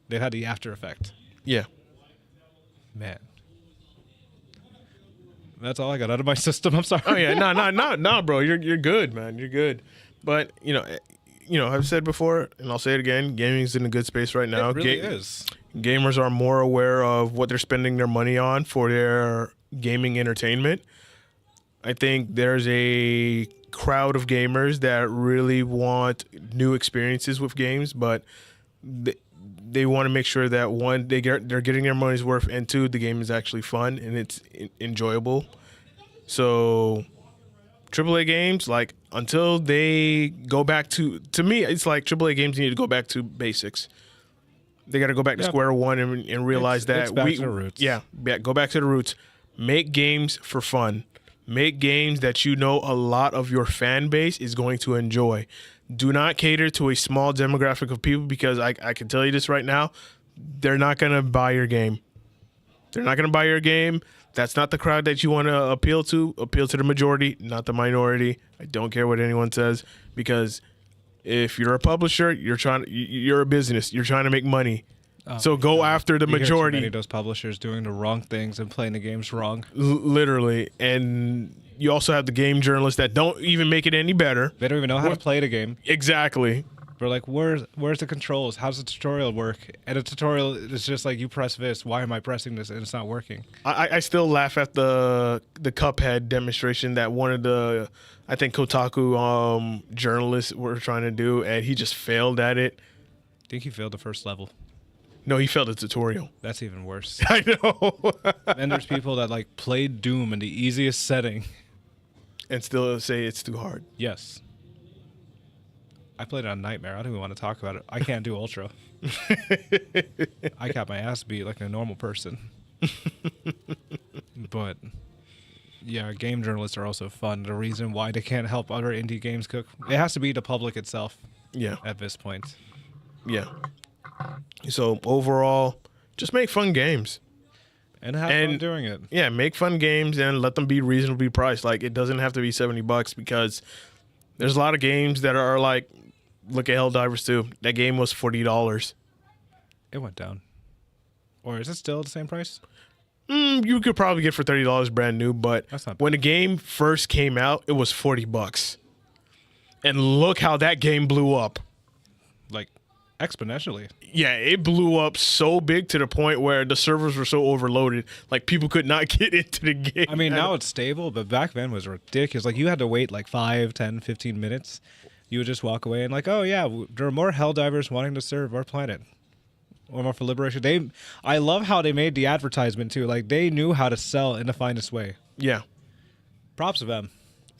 They've had the after effect. Yeah. Man. That's all I got out of my system. I'm sorry. Oh yeah, no, bro. You're good, man. You're good. But I've said before, and I'll say it again. Gaming's in a good space right now. It really is. Gamers are more aware of what they're spending their money on for their gaming entertainment. I think there's a crowd of gamers that really want new experiences with games, but they want to make sure that one, they're getting their money's worth, and two, the game is actually fun and it's enjoyable. So AAA games, like, until they go back to me, it's like AAA games need to go back to basics. They got to go back to square one and realize it's back to the roots. Yeah, go back to the roots. Make games for fun. Make games that a lot of your fan base is going to enjoy. Do not cater to a small demographic of people, because I can tell you this right now, they're not going to buy your game. They're not going to buy your game. That's not the crowd that you want to appeal to. Appeal to the majority, not the minority. I don't care what anyone says, because if you're a publisher, you're a business. You're trying to make money. So go after the majority. Hear too many of those publishers doing the wrong things and playing the games wrong. Literally. And you also have the game journalists that don't even make it any better. They don't even know how to play the game. Exactly. They're like, where's the controls? How's the tutorial work? And a tutorial is just like, you press this. Why am I pressing this? And it's not working. I still laugh at the Cuphead demonstration that one of the, I think, Kotaku journalists were trying to do, and he just failed at it. I think he failed the first level. No, he failed the tutorial. That's even worse. I know. And there's people that like played Doom in the easiest setting and still say it's too hard. Yes. I played it on Nightmare. I don't even want to talk about it. I can't do Ultra. I got my ass beat like a normal person. But yeah, game journalists are also fun. The reason why they can't help other indie games cook, it has to be the public itself. Yeah. At this point. Yeah. So overall, just make fun games. And have fun doing it. Yeah, make fun games and let them be reasonably priced. Like, it doesn't have to be $70, because there's a lot of games that are like, look at Helldivers 2. That game was $40. It went down. Or is it still the same price? You could probably get for $30 brand new, but when the game first came out, it was $40. And look how that game blew up. like exponentially. Yeah, it blew up so big to the point where the servers were so overloaded, like people could not get into the game. I mean, now it's stable, but back then was ridiculous. Like you had to wait like 5, 10, 15 minutes. You would just walk away and like, oh yeah, there are more Helldivers wanting to serve our planet. Or more for liberation. I love how they made the advertisement too. Like they knew how to sell in the finest way. Yeah. Props to them.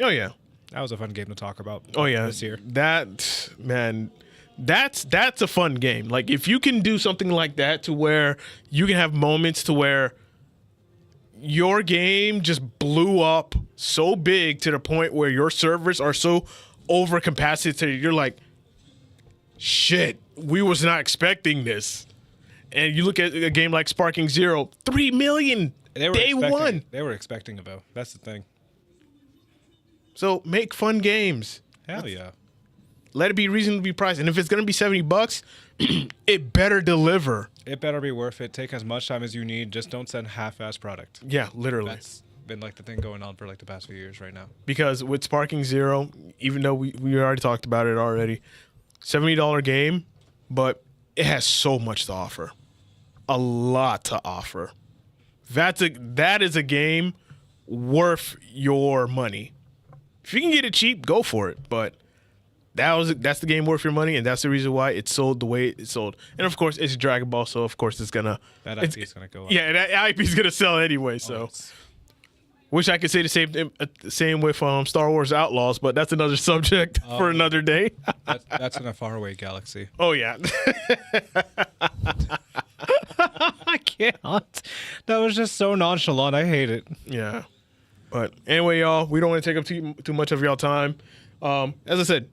Oh yeah. That was a fun game to talk about. Oh yeah. This year. That, man, that's a fun game. Like if you can do something like that to where you can have moments to where your game just blew up so big to the point where your servers are so overcapacitated, you're like, shit, we was not expecting this. And you look at a game like Sparking Zero, 3 million day one. They were expecting a vote. That's the thing. So make fun games. Hell yeah. Let it be reasonably priced. And if it's going to be $70, it better deliver. It better be worth it. Take as much time as you need. Just don't send half-ass product. Yeah, literally. That's been like the thing going on for like the past few years right now. Because with Sparking Zero, even though we already talked about it already, $70 game, but it has so much to offer. A lot to offer. That is a game worth your money. If you can get it cheap, go for it. But that's the game worth your money, and that's the reason why it sold the way it sold. And of course, it's Dragon Ball, so of course that IP is gonna go up. Yeah, that IP is gonna sell anyway. So, wish I could say the same with Star Wars Outlaws, but that's another subject for another day. That's in a faraway galaxy. Oh yeah. I can't. That was just so nonchalant. I hate it. Yeah. But anyway, y'all, we don't want to take up too much of y'all time. As I said,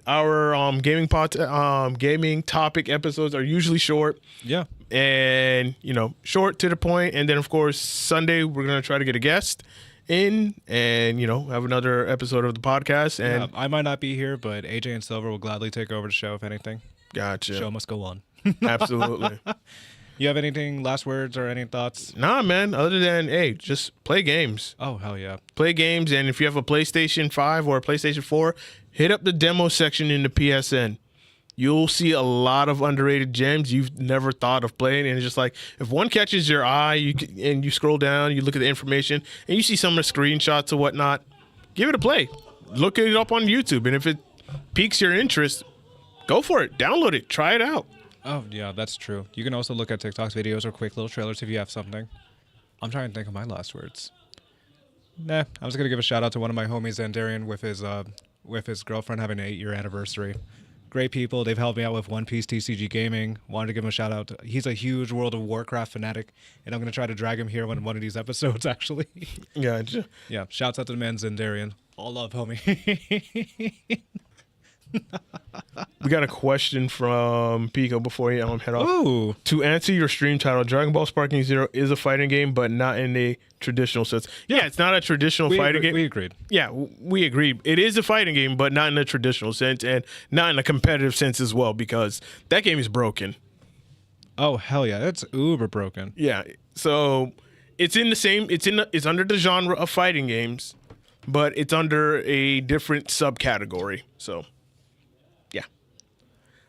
our gaming topic episodes are usually short. Yeah. And, short to the point. And then, of course, Sunday, we're going to try to get a guest in and, have another episode of the podcast. And I might not be here, but AJ and Silver will gladly take over the show if anything. Gotcha. Show must go on. Absolutely. You have anything, last words or any thoughts? Nah, man. Other than, hey, just play games. Oh, hell yeah. Play games. And if you have a PlayStation 5 or a PlayStation 4, hit up the demo section in the PSN. You'll see a lot of underrated gems you've never thought of playing. And it's just like, if one catches your eye and you scroll down, you look at the information, and you see some of the screenshots or whatnot, give it a play. Look it up on YouTube. And if it piques your interest, go for it. Download it. Try it out. Oh, yeah, that's true. You can also look at TikTok's videos or quick little trailers if you have something. I'm trying to think of my last words. Nah, I'm just going to give a shout out to one of my homies, Zandarian, with his girlfriend having an 8-year anniversary. Great people. They've helped me out with One Piece TCG Gaming. Wanted to give him a shout out. He's a huge World of Warcraft fanatic, and I'm going to try to drag him here on one of these episodes, actually. Gotcha. Yeah, shouts out to the man, Zandarian. All love, homie. We got a question from Pico before you head off. Ooh. To answer your stream title, Dragon Ball Sparking Zero is a fighting game, but not in a traditional sense. Yeah, it's not a traditional fighting game. We agreed. Yeah, we agreed. It is a fighting game, but not in a traditional sense, and not in a competitive sense as well, because that game is broken. Oh, hell yeah. It's uber broken. Yeah, so it's in the same. It's under the genre of fighting games, but it's under a different subcategory. So.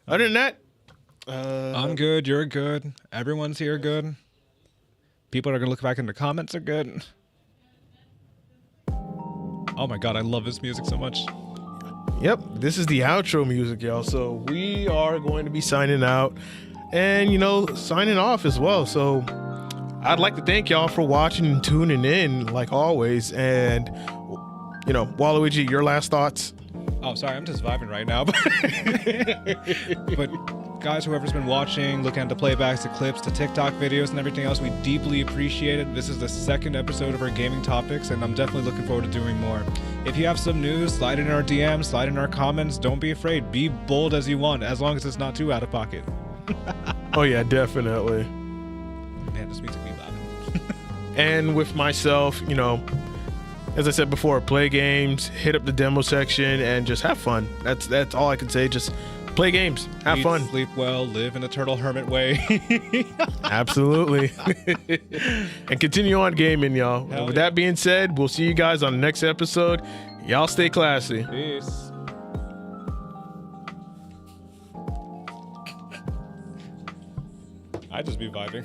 Other than that, I'm good. You're good. Everyone's here good. People are going to look back in the comments are good. Oh my God, I love this music so much. Yep, this is the outro music, y'all. So we are going to be signing out and, signing off as well. So I'd like to thank y'all for watching and tuning in like always. And, Waluigi, your last thoughts? Oh, sorry, I'm just vibing right now. But guys, whoever's been watching, looking at the playbacks, the clips, the TikTok videos, and everything else, we deeply appreciate it. This is the second episode of our gaming topics, and I'm definitely looking forward to doing more. If you have some news, slide in our DMs, slide in our comments. Don't be afraid. Be bold as you want, as long as it's not too out of pocket. Oh, yeah, definitely. Man, this music be loud. And with myself, as I said before, play games, hit up the demo section, and just have fun. That's all I can say. Just play games, have fun. Sleep well, live in the turtle hermit way. Absolutely. And continue on gaming, y'all. And with that being said, we'll see you guys on the next episode. Y'all stay classy. Peace. I just be vibing.